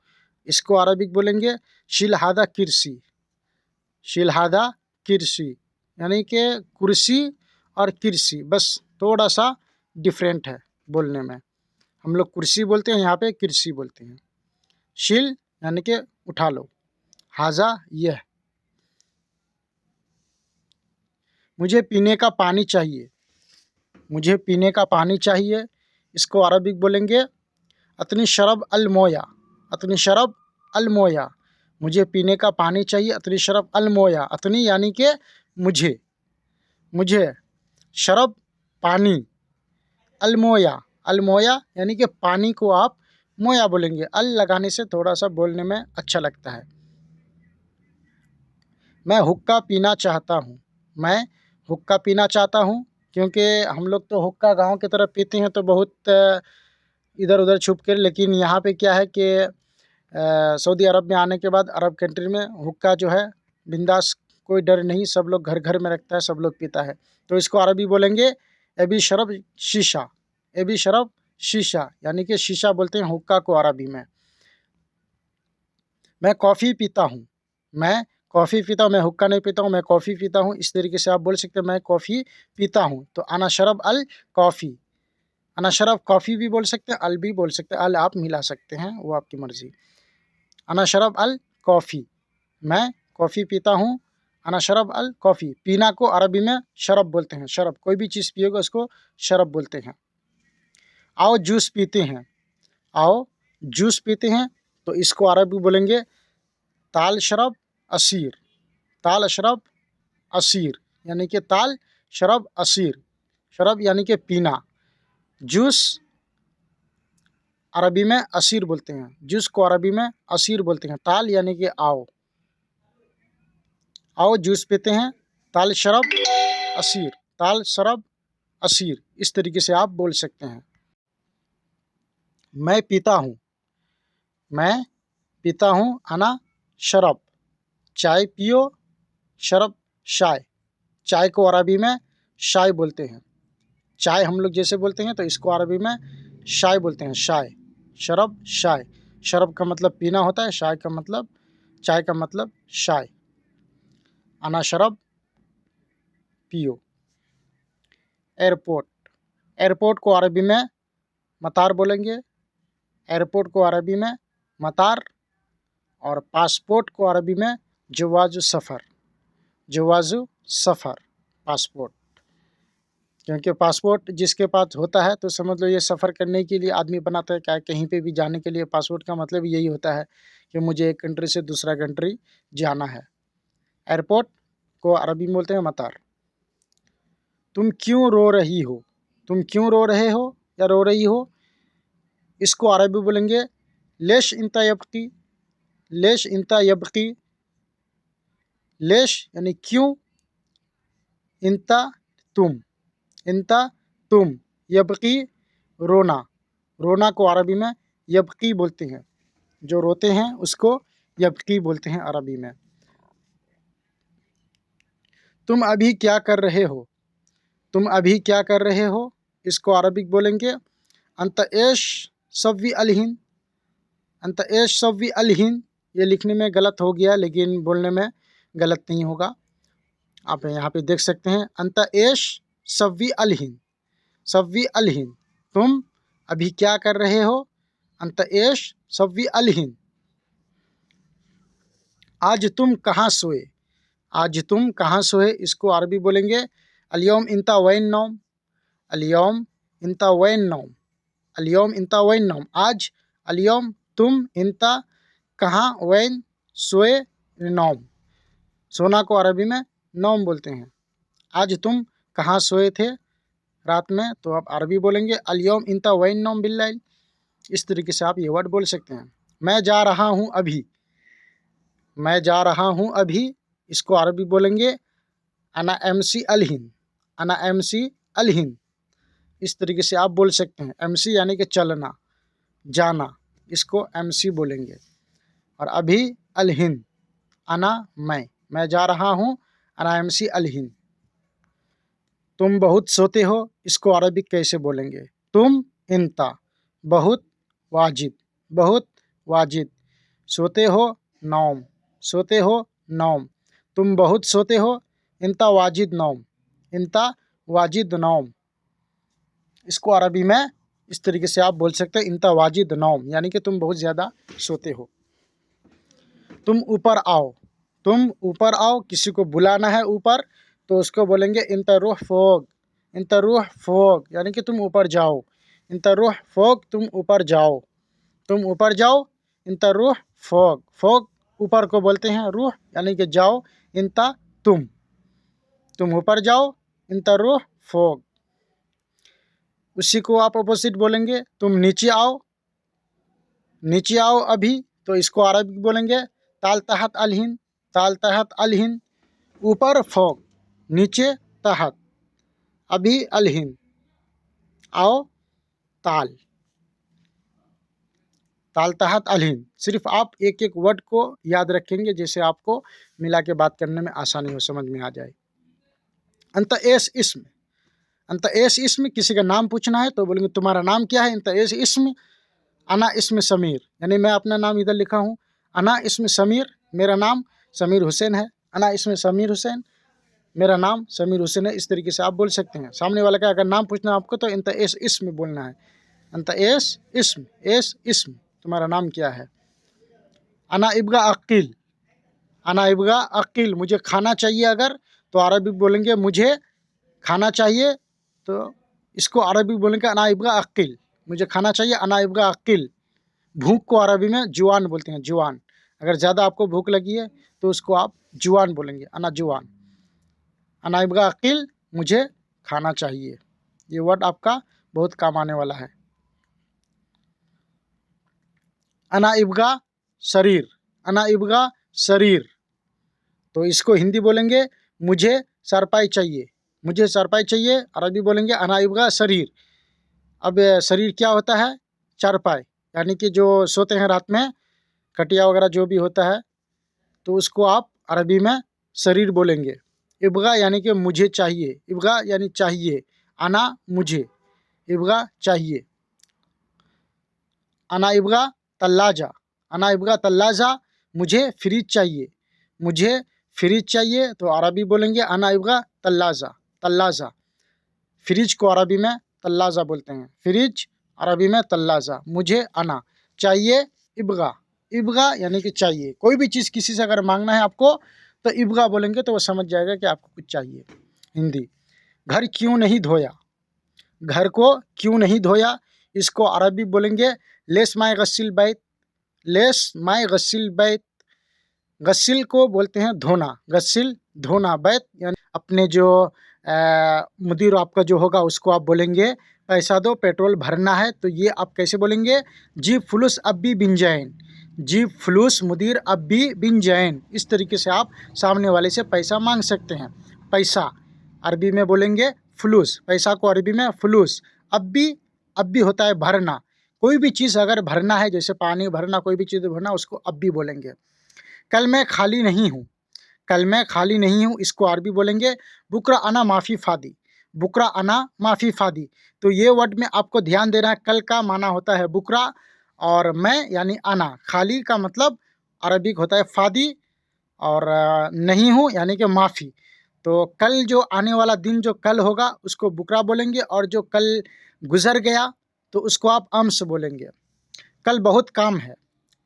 इसको अरबिक बोलेंगे शिलहादा किरसी, शिलहादा किरसी, यानी कि कुर्सी और किरसी बस थोड़ा सा डिफरेंट है बोलने में। हम लोग कुर्सी बोलते हैं, यहाँ पे किरसी बोलते हैं। शिल यानी कि उठा लो, हाजा यह। मुझे पीने का पानी चाहिए, मुझे पीने का पानी चाहिए, इसको अरबिक बोलेंगे अतनी शरब अल मोया, अतनी शरब अल मोया। मुझे पीने का पानी चाहिए, अतनी शरब अल मोया, अतनी यानी कि मुझे, मुझे, शरब पानी, अलमोया, अलमोया यानी कि पानी को आप मोया बोलेंगे, अल लगाने से थोड़ा सा बोलने में अच्छा लगता है। मैं हुक्का पीना चाहता हूँ, मैं हुक्का पीना चाहता हूँ, क्योंकि हम लोग तो हुक्का गांव की तरफ पीते हैं तो बहुत इधर उधर छुप कर, लेकिन यहाँ पे क्या है कि सऊदी अरब में आने के बाद अरब कंट्री में हुक्का जो है बिंदास, कोई डर नहीं, सब लोग घर घर में रखता है, सब लोग पीता है। तो इसको अरबी बोलेंगे एबी शरब शीशा, एबी शरब शीशा, यानी कि शीशा बोलते हैं हुक्का को अरबी में। मैं कॉफ़ी पीता हूँ, मैं कॉफ़ी पीता हूँ, मैं हुक्का नहीं पीता हूँ, मैं कॉफ़ी पीता हूँ, इस तरीके से आप बोल सकते हैं मैं कॉफ़ी पीता हूँ। तो अना शरब अल कॉफ़ी, अना शरब कॉफ़ी भी बोल सकते हैं, अल भी बोल सकते हैं, अल आप मिला सकते हैं, वो आपकी मर्ज़ी। अना शरब अल कॉफ़ी, मैं कॉफ़ी पीता हूँ, अना शरब अल कॉफ़ी। पीना को अरबी में शरब बोलते हैं, शरब, कोई भी चीज़ पियोगे उसको शरब बोलते हैं। आओ जूस पीते हैं, आओ जूस पीते हैं, तो इसको अरबी बोलेंगे ताल शरब असीर, ताल शरब असीर, यानी कि ताल शरब असीर, शरब यानी कि पीना, जूस अरबी में असीर बोलते हैं, जूस को अरबी में असीर बोलते हैं। ताल यानी कि आओ, आओ जूस पीते हैं, ताल शरब असीर, ताल शरब असीर, इस तरीके से आप बोल सकते हैं। मैं पीता हूँ, मैं पीता हूँ, अना शरब, चाय पियो, शरब चाय, चाय को अरबी में शाय बोलते हैं। चाय हम लोग जैसे बोलते हैं तो इसको अरबी में शाय बोलते हैं, शाय, शरब शाय। शरब का मतलब पीना होता है, शाय का मतलब, चाय का मतलब शाय। अना शरब पियो। एयरपोर्ट, एयरपोर्ट को अरबी में मतार बोलेंगे, एयरपोर्ट को अरबी में मतार। और पासपोर्ट को अरबी में जवाज़ सफ़र, जवाज़ सफ़र, पासपोर्ट। क्योंकि पासपोर्ट जिसके पास होता है तो समझ लो ये सफ़र करने के लिए आदमी बनाता है, क्या कहीं पे भी जाने के लिए पासपोर्ट का मतलब यही होता है कि मुझे एक कंट्री से दूसरा कंट्री जाना है। एयरपोर्ट को अरबी में बोलते हैं मतार। तुम क्यों रो रही हो, तुम क्यों रो रहे हो या रो रही हो, इसको अरबी बोलेंगे लेश इंता यबकी, लेश इंता यबकी। लेश यानी क्यों, इंता तुम, इंता तुम, यबकी रोना, रोना को अरबी में यबकी बोलते हैं, जो रोते हैं उसको यबकी बोलते हैं अरबी में। तुम अभी क्या कर रहे हो, तुम अभी क्या कर रहे हो, इसको अरबिक बोलेंगे अंत एश सव्वी अलहिन, अंत एश सव्वी अलहिन। ये लिखने में गलत हो गया लेकिन बोलने में गलत नहीं होगा। आप यहाँ पे देख सकते हैं अंत एश सव्वी अलहिन, सव्वी अलहिन, तुम अभी क्या कर रहे हो, अंत एश सव्वी अलहिन। आज तुम कहाँ सोए, आज तुम कहाँ सोए, इसको अरबी बोलेंगे अलियम इंता वैन नौम, अलियम इंता वैन नौम, अलियम इंता वैन नौम, आज, अलियम तुम, इंता कहाँ, वैन सोए, नौम, सोना को अरबी में नौम बोलते हैं। आज तुम कहाँ सोए थे रात में, तो आप अरबी बोलेंगे अलियम इंता वैन नौम बिल्लैल। इस तरीके से आप ये वर्ड बोल सकते हैं। मैं जा रहा हूँ अभी, मैं जा रहा हूँ अभी, इसको अरबी बोलेंगे अना एमसी अलहिन, अना एमसी अलहिन। इस तरीके से आप बोल सकते हैं। एमसी यानी कि चलना, जाना, इसको एमसी बोलेंगे। और अभी अलहिन, अना मैं जा रहा हूँ, अना एमसी अलहिन। तुम बहुत सोते हो, इसको अरबिक कैसे बोलेंगे, तुम इंता, बहुत वाजिद, बहुत वाजिद, सोते हो नौम, सोते हो नौम, तुम बहुत सोते हो, इंता वाजिद नौम, इंता वाजिद नौम। इसको अरबी में इस तरीके से आप बोल सकते हैं इंता वाजिद नौम, यानी कि तुम बहुत ज़्यादा सोते हो। तुम ऊपर आओ, तुम ऊपर आओ, किसी को बुलाना है ऊपर तो उसको बोलेंगे इंता रूह फोग, इंता रूह फोग, यानी कि तुम ऊपर जाओ, इंता रूह फोग, तुम ऊपर जाओ, तुम ऊपर जाओ, इंता रूह फोग, फोग ऊपर को बोलते हैं, रूह यानी कि जाओ, इंता तुम ऊपर जाओ, इंता रूह फोग। उसी को आप अपोजिट बोलेंगे तुम नीचे आओ, नीचे आओ अभी, तो इसको अरबिक बोलेंगे ताल तहत अलहिन, ताल तहत अलहिन, ऊपर फोक, नीचे तहत, अभी अलहिन, आओ ताल, ताल तहत अलहिन। सिर्फ आप एक एक वर्ड को याद रखेंगे जैसे आपको मिला के बात करने में आसानी हो, समझ में आ जाए। अंत एस इसम, अंत एस इसम, किसी का नाम पूछना है तो बोलेंगे तुम्हारा नाम क्या है, अंत एस इसम, अना इसम समीर, यानी मैं अपना नाम इधर लिखा हूँ, अना इसम समीर, मेरा नाम समीर हुसैन है, अना इसम समीर हुसैन, मेरा नाम समीर हुसैन है। इस तरीके से आप बोल सकते हैं। सामने वाला का अगर नाम पूछना है आपको तो इंत एस इसम बोलना है, अंत एस इसम, एस इसम, तुम्हारा नाम क्या है। अना इब्गा अकील, अना इब्गा अकील, मुझे खाना चाहिए अगर, तो अरबी बोलेंगे मुझे खाना चाहिए, तो इसको अरबी बोलेंगे अना इब्गा अकील, मुझे खाना चाहिए, अना इब्गा अकील। भूख को अरबी में जुआन बोलते हैं, जुआन। अगर ज़्यादा आपको भूख लगी है तो उसको आप जुआन बोलेंगे, अना जुआन, अना इब्गा अकील, मुझे खाना चाहिए। ये वर्ड आपका बहुत काम आने वाला है। अना इब्गा शरीर, अना इब्गा शरीर, तो इसको हिंदी बोलेंगे मुझे चारपाई चाहिए, मुझे चारपाई चाहिए। अरबी बोलेंगे अना इब्गा शरीर। अब शरीर क्या होता है? चारपाई, यानी कि जो सोते हैं रात में, खटिया वगैरह जो भी होता है, तो उसको आप अरबी में शरीर बोलेंगे। इब्गा यानी कि मुझे चाहिए, इब्गा यानी चाहिए, अना मुझे, इब्गा चाहिए। अना इब्गा तल्लाजा, अना इब्गा तल्लाजा, मुझे फ्रिज चाहिए, मुझे फ्रिज चाहिए। तो अरबी बोलेंगे अना इब्गा तल्लाजा, तल्लाजा। फ्रिज को अरबी में तल्लाजा बोलते हैं, फ्रिज अरबी में तल्लाजा। मुझे अना चाहिए इब्गा, इब्गा यानी कि चाहिए। कोई भी चीज़ किसी से अगर मांगना है आपको तो इब्गा बोलेंगे तो वो समझ जाएगा कि आपको कुछ चाहिए। हिंदी, घर क्यों नहीं धोया, घर को क्यों नहीं धोया, इसको अरबी बोलेंगे लेस माय गस्सिल बैत, लेस माय गस्सिल बैत। गस्सिल को बोलते हैं धोना, गस्सिल धोना, बैत यानी अपने जो मुदीर आपका जो होगा उसको आप बोलेंगे पैसा दो पेट्रोल भरना है। तो ये आप कैसे बोलेंगे? जी फुलूस अब्बी बिन जैन, जी फुलूस मुदीर अब्बी बिन जैन। इस तरीके से आप सामने वाले से पैसा मांग सकते हैं। पैसा अरबी में बोलेंगे फुलूस, पैसा को अरबी में फुलूस। अब्बी, अब्बी होता है भरना, कोई भी चीज़ अगर भरना है, जैसे पानी भरना, कोई भी चीज़ भरना, उसको अब्बी बोलेंगे। कल मैं खाली नहीं हूँ, कल मैं खाली नहीं हूँ, इसको अरबी बोलेंगे बुकरा अना माफ़ी फ़ादी, बुकरा अना माफ़ी फ़ादी। तो ये वर्ड में आपको ध्यान देना है, कल का माना होता है बुकरा और मैं यानी अना, खाली का मतलब अरबिक होता है फ़ादी, और नहीं हूँ यानी कि माफ़ी। तो कल जो आने वाला दिन जो कल होगा उसको बुकरा बोलेंगे, और जो कल गुज़र गया तो उसको आप अम्स बोलेंगे। कल बहुत काम है,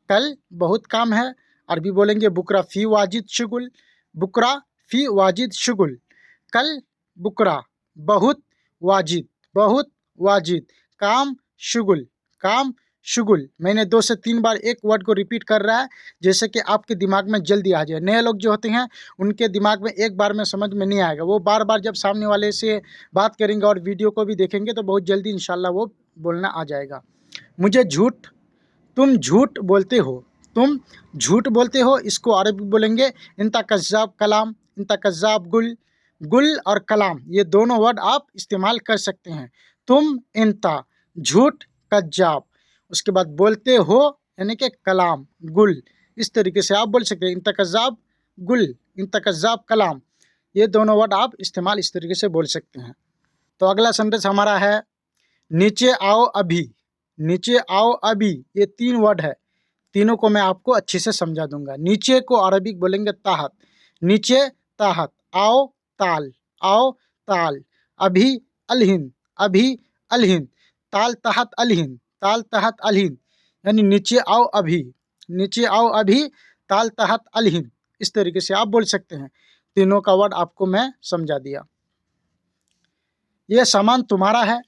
कल बहुत काम है, अरबी बोलेंगे बुकरा फ़ी वाजिद शुगुल, बुकरा फ़ी वाजिद शुगुल। कल बुकरा बहुत वाजिद, बहुत वाजिद, काम शुगुल, काम शुगुल। मैंने 2 से 3 बार एक वर्ड को रिपीट कर रहा है, जैसे कि आपके दिमाग में जल्दी आ जाए। नए लोग जो होते हैं उनके दिमाग में एक बार में समझ में नहीं आएगा, वो बार बार जब सामने वाले से बात करेंगे और वीडियो को भी देखेंगे तो बहुत जल्दी इंशाल्लाह वो बोलना आ जाएगा। मुझे झूठ, तुम झूठ बोलते हो, तुम झूठ बोलते हो, इसको अरबी बोलेंगे इंता कज़्ज़ाब कलाम, इंता कज़्ज़ाब गुल। गुल और कलाम ये दोनों वर्ड आप इस्तेमाल कर सकते हैं। तुम इंता झूठ, कज़्ज़ाब, उसके बाद बोलते हो यानी कि कलाम, गुल। इस तरीके से आप बोल सकते हैं इंता कज़्ज़ाब गुल, इंता कज़्ज़ाब कलाम। ये दोनों वर्ड आप इस्तेमाल इस तरीके से बोल सकते हैं। तो अगला सेंटेंस हमारा है नीचे आओ अभी, नीचे आओ अभी। ये 3 वर्ड है, तीनों को मैं आपको अच्छे से समझा दूंगा। नीचे को अरबिक बोलेंगे ताहत, नीचे ताहत, आओ ताल, आओ ताल, अभी अलहिन, अभी अलहिन, ताल तहत अलहिन, ताल तहत अलहिन। यानी नीचे आओ अभी, नीचे आओ अभी, ताल तहत अलहिन। इस तरीके से आप बोल सकते हैं। तीनों का वर्ड आपको मैं समझा दिया। ये सामान तुम्हारा है,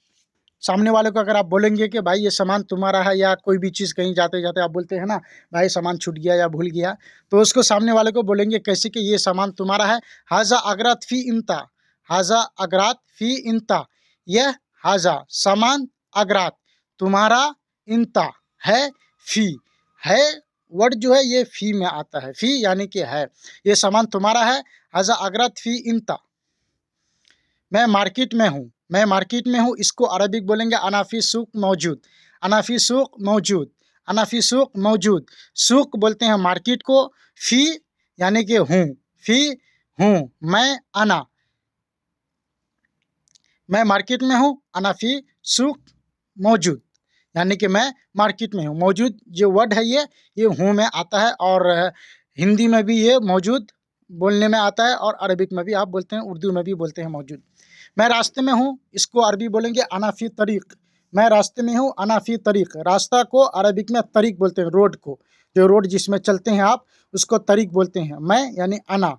सामने वाले को अगर आप बोलेंगे कि भाई ये सामान तुम्हारा है, या कोई भी चीज़ कहीं जाते जाते आप बोलते हैं ना भाई सामान छूट गया या भूल गया, तो उसको सामने वाले को बोलेंगे कैसे कि ये सामान तुम्हारा है। हाजा अगरात फ़ी इंता, हाजा अगरात फ़ी इंता, यह हाजा सामान, अगरात तुम्हारा, इंता है, फ़ी है वर्ड जो है ये फ़ी में आता है, फ़ी यानी कि है। ये सामान तुम्हारा है, हाजा अगरात फ़ी इंता। मैं मार्केट में हूँ, मैं मार्केट में हूँ, इसको अरबिक बोलेंगे अनाफी सूक मौजूद, अनाफी सूक मौजूद, अनाफी सूक मौजूद। सूक बोलते हैं मार्केट को, फ़ी यानी कि हूँ, फ़ी हूँ, मैं अना, मैं मार्केट में हूँ, अनाफी सूक मौजूद यानी कि मैं मार्केट में हूँ। मौजूद जो वर्ड है ये हूँ में आता है, और हिंदी में भी ये मौजूद बोलने में आता है, और अरबिक में भी आप बोलते हैं, उर्दू में भी बोलते हैं मौजूद। मैं रास्ते में हूँ, इसको अरबी बोलेंगे अनाफी तरीक़, मैं रास्ते में हूँ, अनाफी तरीक़। रास्ता को अरबिक में तरीक़ बोलते हैं, रोड को, जो रोड जिसमें चलते हैं आप उसको तरीक़ बोलते हैं। मैं यानी अना,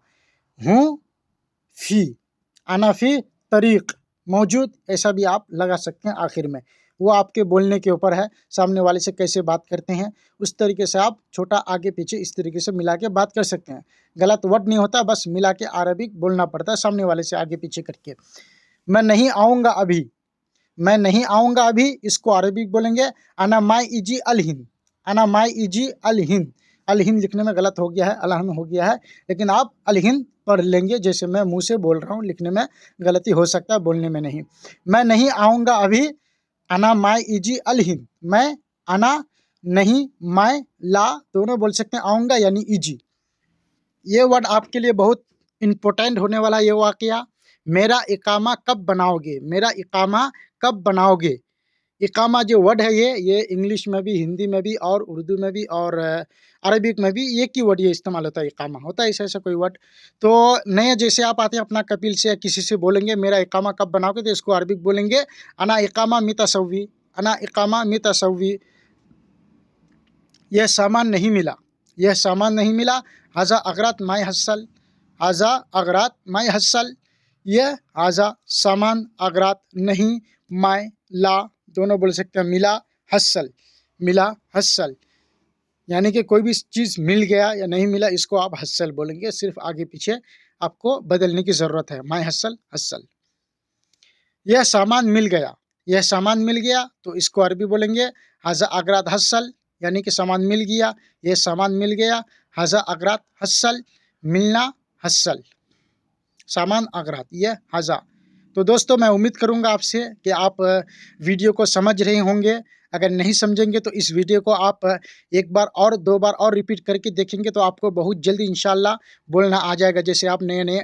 हूँ फ़ी, अनाफी तरीक़, मौजूद, ऐसा भी आप लगा सकते हैं आखिर में। वो आपके बोलने के ऊपर है, सामने वाले से कैसे बात करते हैं उस तरीके से आप छोटा आगे पीछे इस तरीके से मिला के बात कर सकते हैं। गलत वर्ड नहीं होता, बस मिला के अरबिक बोलना पड़ता है सामने वाले से आगे पीछे करके। मैं नहीं आऊँगा अभी, मैं नहीं आऊँगा अभी, इसको अरबिक बोलेंगे अना माई इजी अल हिंद, अना माई इजी अल हिंद। अलहिन लिखने में गलत हो गया है, अलहन हो गया है, लेकिन आप अलहिन पढ़ लेंगे। जैसे मैं मुँह से बोल रहा हूँ, लिखने में गलती हो सकता है, बोलने में नहीं। मैं नहीं आऊँगा अभी, अना माय इजी अलहिन। मैं अना नहीं, मैं ला, दोनों बोल सकते हैं, आऊँगा यानी इजी। ये वर्ड आपके लिए बहुत इम्पोर्टेंट होने वाला ये वाकया। मेरा इकामा कब बनाओगे, मेरा इकामा कब बनाओगे। इकामा जो वर्ड है ये इंग्लिश में भी, हिंदी में भी और उर्दू में भी और अरबिक में भी एक ही वर्ड ये इस्तेमाल होता है, इकामा होता है ऐसा ऐसा कोई वर्ड। तो नए जैसे आप आते हैं अपना कपिल से या किसी से बोलेंगे मेरा इकामा कब बनाओगे, तो इसको अरबिक बोलेंगे अना इकामा मितासवी, अना इकामा मितासवी। यह सामान नहीं मिला, यह सामान नहीं मिला। हाजा अगरात माय हसल, हाजा अगरात माय हसल। यह हाजा सामान, अगरात नहीं, माय ला, दोनों बोल सकते हैं मिला, हसल, मिला हसल। यानी कि कोई भी चीज़ मिल गया या नहीं मिला, इसको आप हसल बोलेंगे। सिर्फ आगे पीछे आपको बदलने की ज़रूरत है, माय हसल, हसल। यह सामान मिल गया, यह सामान मिल गया, तो इसको अरबी बोलेंगे हाजा अगरात हसल, यानी कि सामान मिल गया, यह सामान मिल गया। हाजा अगरात हसल, मिलना हसल, सामान अगरात, यह हाजा। तो दोस्तों मैं उम्मीद करूंगा आपसे कि आप वीडियो को समझ रहे होंगे। अगर नहीं समझेंगे तो इस वीडियो को आप एक बार और दो बार और रिपीट करके देखेंगे तो आपको बहुत जल्दी इंशाल्लाह बोलना आ जाएगा, जैसे आप नए नए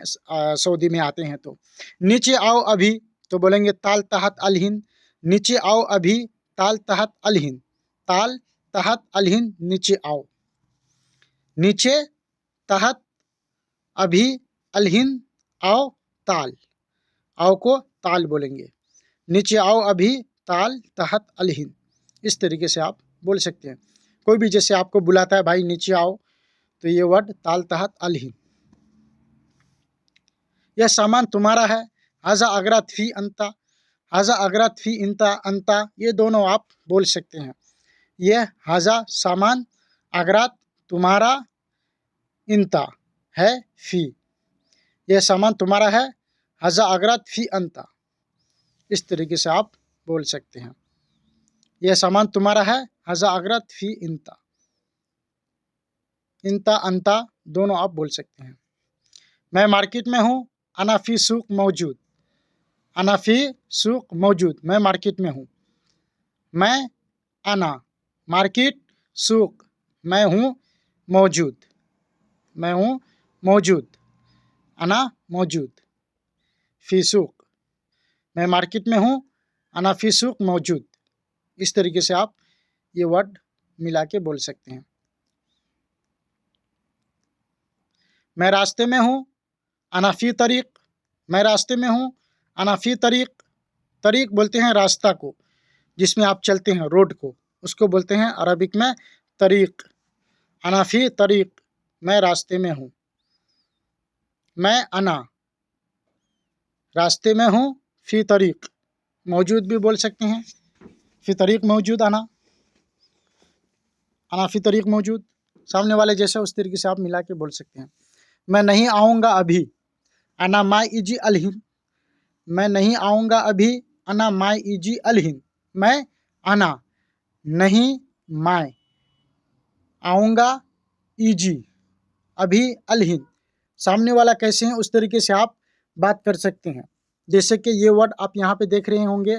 सऊदी में आते हैं। तो नीचे आओ अभी, तो बोलेंगे ताल तहत अलहिन। नीचे आओ अभी, ताल तहत अलहिन, ताल तहत अलहिन, नीचे आओ। नीचे, तहत, अभी, अलहिन, आओ, ताल। आओ को ताल बोलेंगे। नीचे आओ अभी, ताल तहत अलहिन। इस तरीके से आप बोल सकते हैं। कोई भी जैसे आपको बुलाता है भाई नीचे आओ, तो ये वर्ड ताल तहत अलहिन। यह सामान तुम्हारा है, हाजा अगरात फी अंता, हाजा अगरात फी इंता, अंता, ये दोनों आप बोल सकते हैं। यह हाजा सामान, अगरात तुम्हारा, इंता है फी, यह सामान तुम्हारा है, हाजा अगरात फी अंता। इस तरीके से आप बोल सकते हैं। यह सामान तुम्हारा है, हाजा अगरात फी इंता, इंता अंता दोनों आप बोल सकते हैं। मैं मार्केट में हूँ, अना फी सूक मौजूद, अना फी सूक मौजूद, मैं मार्केट में हूँ। मैं अना मार्केट, सूक मैं हूँ, मौजूद मैं हूँ, मौजूद, अना मौजूद, फी सूक मैं मार्केट में हूँ, अना फी सूक मौजूद। इस तरीके से आप ये वर्ड मिला के बोल सकते हैं। मैं रास्ते में हूँ, अना फी तरीक, मैं रास्ते में हूँ, अना फी तरीक। तरीक बोलते हैं रास्ता को, जिसमें आप चलते हैं, रोड को, उसको बोलते हैं अरबिक में तरीक। अना फी तरीक, मैं रास्ते में हूँ। मैं अना रास्ते में हूँ, फी तरीक मौजूद भी बोल सकते हैं। फी तरीक मौजूद, अना फी तरीक मौजूद, सामने वाले जैसे उस तरीके से आप मिला के बोल सकते हैं। मैं नहीं आऊँगा अभी, अना माय इजी अलहिन, मैं नहीं आऊँगा अभी, अना माय इजी अलहिन। मैं अना नहीं, माय आऊँगा, इजी अभी, अलहिन सामने वाला कैसे हैं उस तरीके से आप बात कर सकते हैं। जैसे कि ये वर्ड आप यहाँ पे देख रहे होंगे,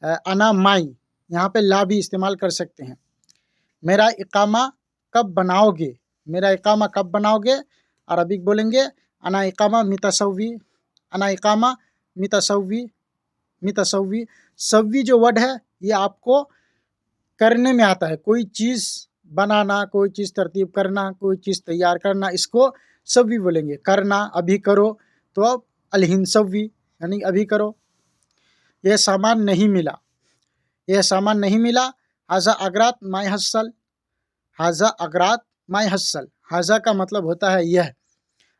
अना माई, यहाँ पे ला भी इस्तेमाल कर सकते हैं। मेरा इकामा कब बनाओगे, मेरा इकामा कब बनाओगे, अरबिक बोलेंगे अना इकामा मितासवी, अना इकामा मितासवी, मितासवी। सवी जो वर्ड है ये आपको करने में आता है, कोई चीज़ बनाना, कोई चीज़ तरतीब करना, कोई चीज़ तैयार करना, इसको सवी बोलेंगे। करना, अभी करो, तो अब अलहिन सवी यानी अभी करो। यह सामान नहीं मिला, यह सामान नहीं मिला। हाजा अगरात माय हसल, हाजा अगरात माय हसल। हाजा का मतलब होता है यह,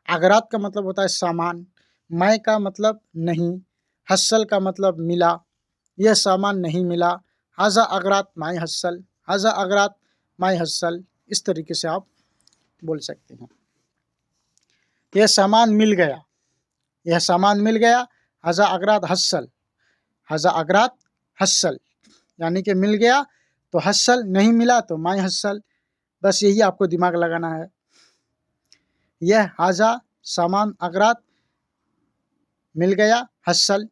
अगरात का मतलब होता है सामान, माय का मतलब नहीं, हसल का मतलब मिला। यह सामान नहीं मिला, हाजा अगरात माय हसल, हाजा अगरात माय हसल। इस तरीके से आप बोल सकते हैं। यह सामान मिल गया, यह सामान मिल गया। हाजा अगरात हसल, हाजा अगरात हसल यानी कि मिल गया। तो हसल नहीं मिला तो माय हसल, बस यही आपको दिमाग लगाना है। यह हाजा सामान अगरात मिल गया हसल।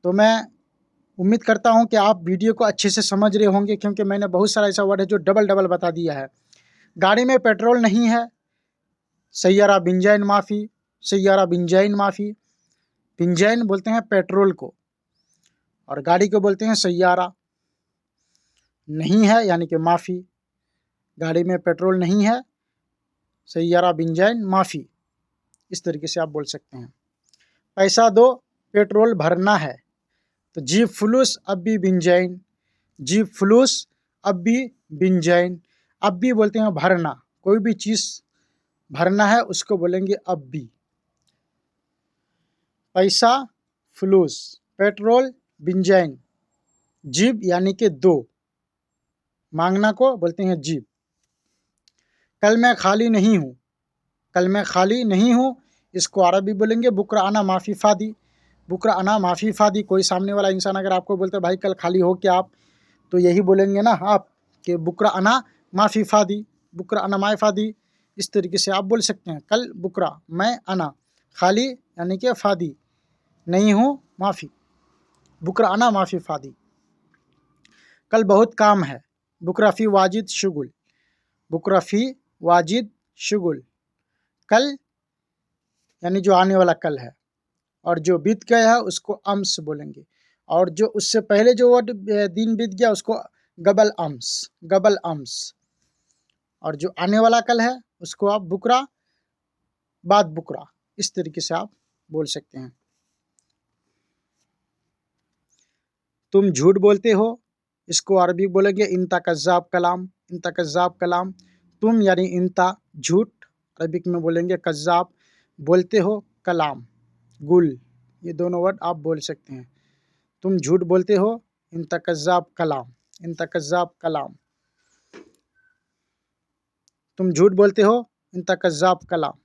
तो मैं उम्मीद करता हूं कि आप वीडियो को अच्छे से समझ रहे होंगे, क्योंकि मैंने बहुत सारा ऐसा वर्ड है जो डबल डबल बता दिया है। गाड़ी में पेट्रोल नहीं है, सैयारा बिंजैन माफ़ी, सैयारा बिंजैन माफ़ी। बिंजैन बोलते हैं पेट्रोल को, और गाड़ी को बोलते हैं सैयारा। नहीं है यानी कि माफ़ी, गाड़ी में पेट्रोल नहीं है, सैयारा बिंजैन माफ़ी, इस तरीके से आप बोल सकते हैं। पैसा दो पेट्रोल भरना है, तो जीप फ्लूस अब भी बिंजैन, जीप फ्लूस अब भी बिंजैन। अब भी बोलते हैं भरना, कोई भी चीज़ भरना है उसको बोलेंगे अब भी। पैसा फ्लूस, पेट्रोल बिंजैन, जीप यानी कि दो, मांगना को बोलते हैं जीप। कल मैं खाली नहीं हूँ, कल मैं खाली नहीं हूँ, इसको अरबी बोलेंगे बुकरा आना माफ़ी फ़ादी, बुकरा आना माफ़ी फ़ादी। कोई सामने वाला इंसान अगर आपको बोलते भाई कल खाली हो क्या आप, तो यही बोलेंगे ना आप कि बुकरा अना माफ़ी फ़ादी, बुकरा अना माए फ़ादी। इस तरीके से आप बोल सकते हैं। कल बुकरा मैं अना, खाली यानी कि फ़ादी, नहीं हूँ माफ़ी, बुकरा अना माफ़ी फ़ादी। कल बहुत काम है, बुकरा फ़ी वाजिद शुगुल, बुकरा फ़ी वाजिद शुगुल। कल यानी जो आने वाला कल है, और जो बीत गया है उसको अम्स बोलेंगे, और जो उससे पहले जो वर्ड दिन बीत गया उसको गबल अम्स, गबल अम्स। और जो आने वाला कल है उसको आप बुकरा बाद बुकरा, इस तरीके से आप बोल सकते हैं। तुम झूठ बोलते हो, इसको अरबी बोलेंगे इंता कज़्ज़ाब कलाम, इंता कज़्ज़ाब कलाम। तुम यानी इंता झूठ, अरबिक में बोलेंगे कज़्ज़ाब, बोलते हो कलाम गुल, ये दोनों वर्ड आप बोल सकते हैं। तुम झूठ बोलते हो, इंता कज़्ज़ाब कलाम, इंता कज़्ज़ाब कलाम। तुम झूठ बोलते हो, इंता कज़्ज़ाब कलाम।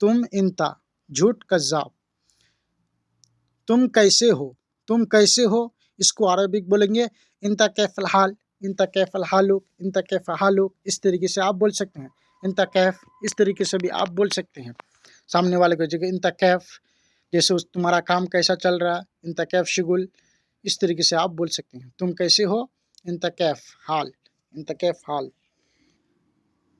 तुम इंता झूठ कज़्ज़ाब। तुम कैसे हो, तुम कैसे हो, इसको अरबिक बोलेंगे इंता कैफ़ल हाल, इंता कैफ़ल हालुक, इंता कैफ़ हालुक। इस तरीके से आप बोल सकते हैं। इंता कैफ़, इस तरीके से भी आप बोल सकते हैं सामने वाले को, जगह इंता कैफ़, जैसे उस तुम्हारा काम कैसा चल रहा है, इंता कैफ़ शुगुल, इस तरीके से आप बोल सकते हैं। तुम कैसे हो, इंता कैफ़ हाल, इंता कैफ़ हाल।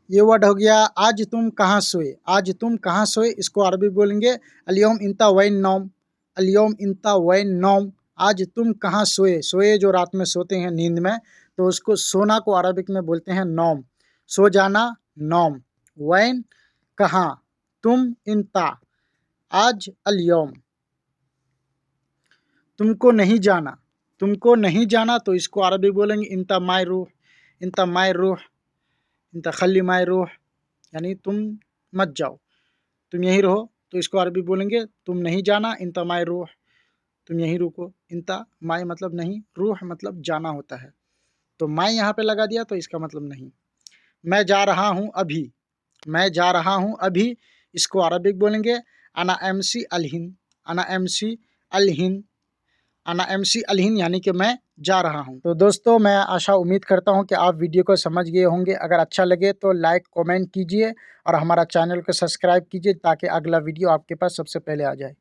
ये वर्ड हो गया आज तुम कहाँ सोए, आज तुम कहाँ सोए, इसको अरबी बोलेंगे अलियौम इंता वैन नौम, अलियौम इंता वैन नौम। आज तुम कहाँ सोए, सोए जो रात में सोते हैं नींद में, तो उसको सोना को अरबिक में बोलते हैं नौम, सो जाना नौम। वैन कहाँ, तुम इंता, आज अलियौम। तुमको नहीं जाना, तुमको नहीं जाना, तो इसको अरबी बोलेंगे इंता माय रूह, इंता माय रूह, इंता खली माय रूह, यानी तुम मत जाओ, तुम यहीं रहो, तो इसको अरबी बोलेंगे तुम नहीं जाना, इंता माय रूह, तुम यहीं रुको। इंता माय मतलब नहीं, रूह मतलब जाना होता है, तो माय यहाँ पे लगा दिया तो इसका मतलब नहीं। मैं जा रहा हूँ अभी, मैं जा रहा हूँ अभी, इसको अरबिक बोलेंगे अना एमसी अलहिन, अना एमसी अलहिन, अना एमसी अलहिन यानी कि मैं जा रहा हूँ। तो दोस्तों मैं आशा उम्मीद करता हूँ कि आप वीडियो को समझ गए होंगे। अगर अच्छा लगे तो लाइक कमेंट कीजिए और हमारा चैनल को सब्सक्राइब कीजिए, ताकि अगला वीडियो आपके पास सबसे पहले आ जाए।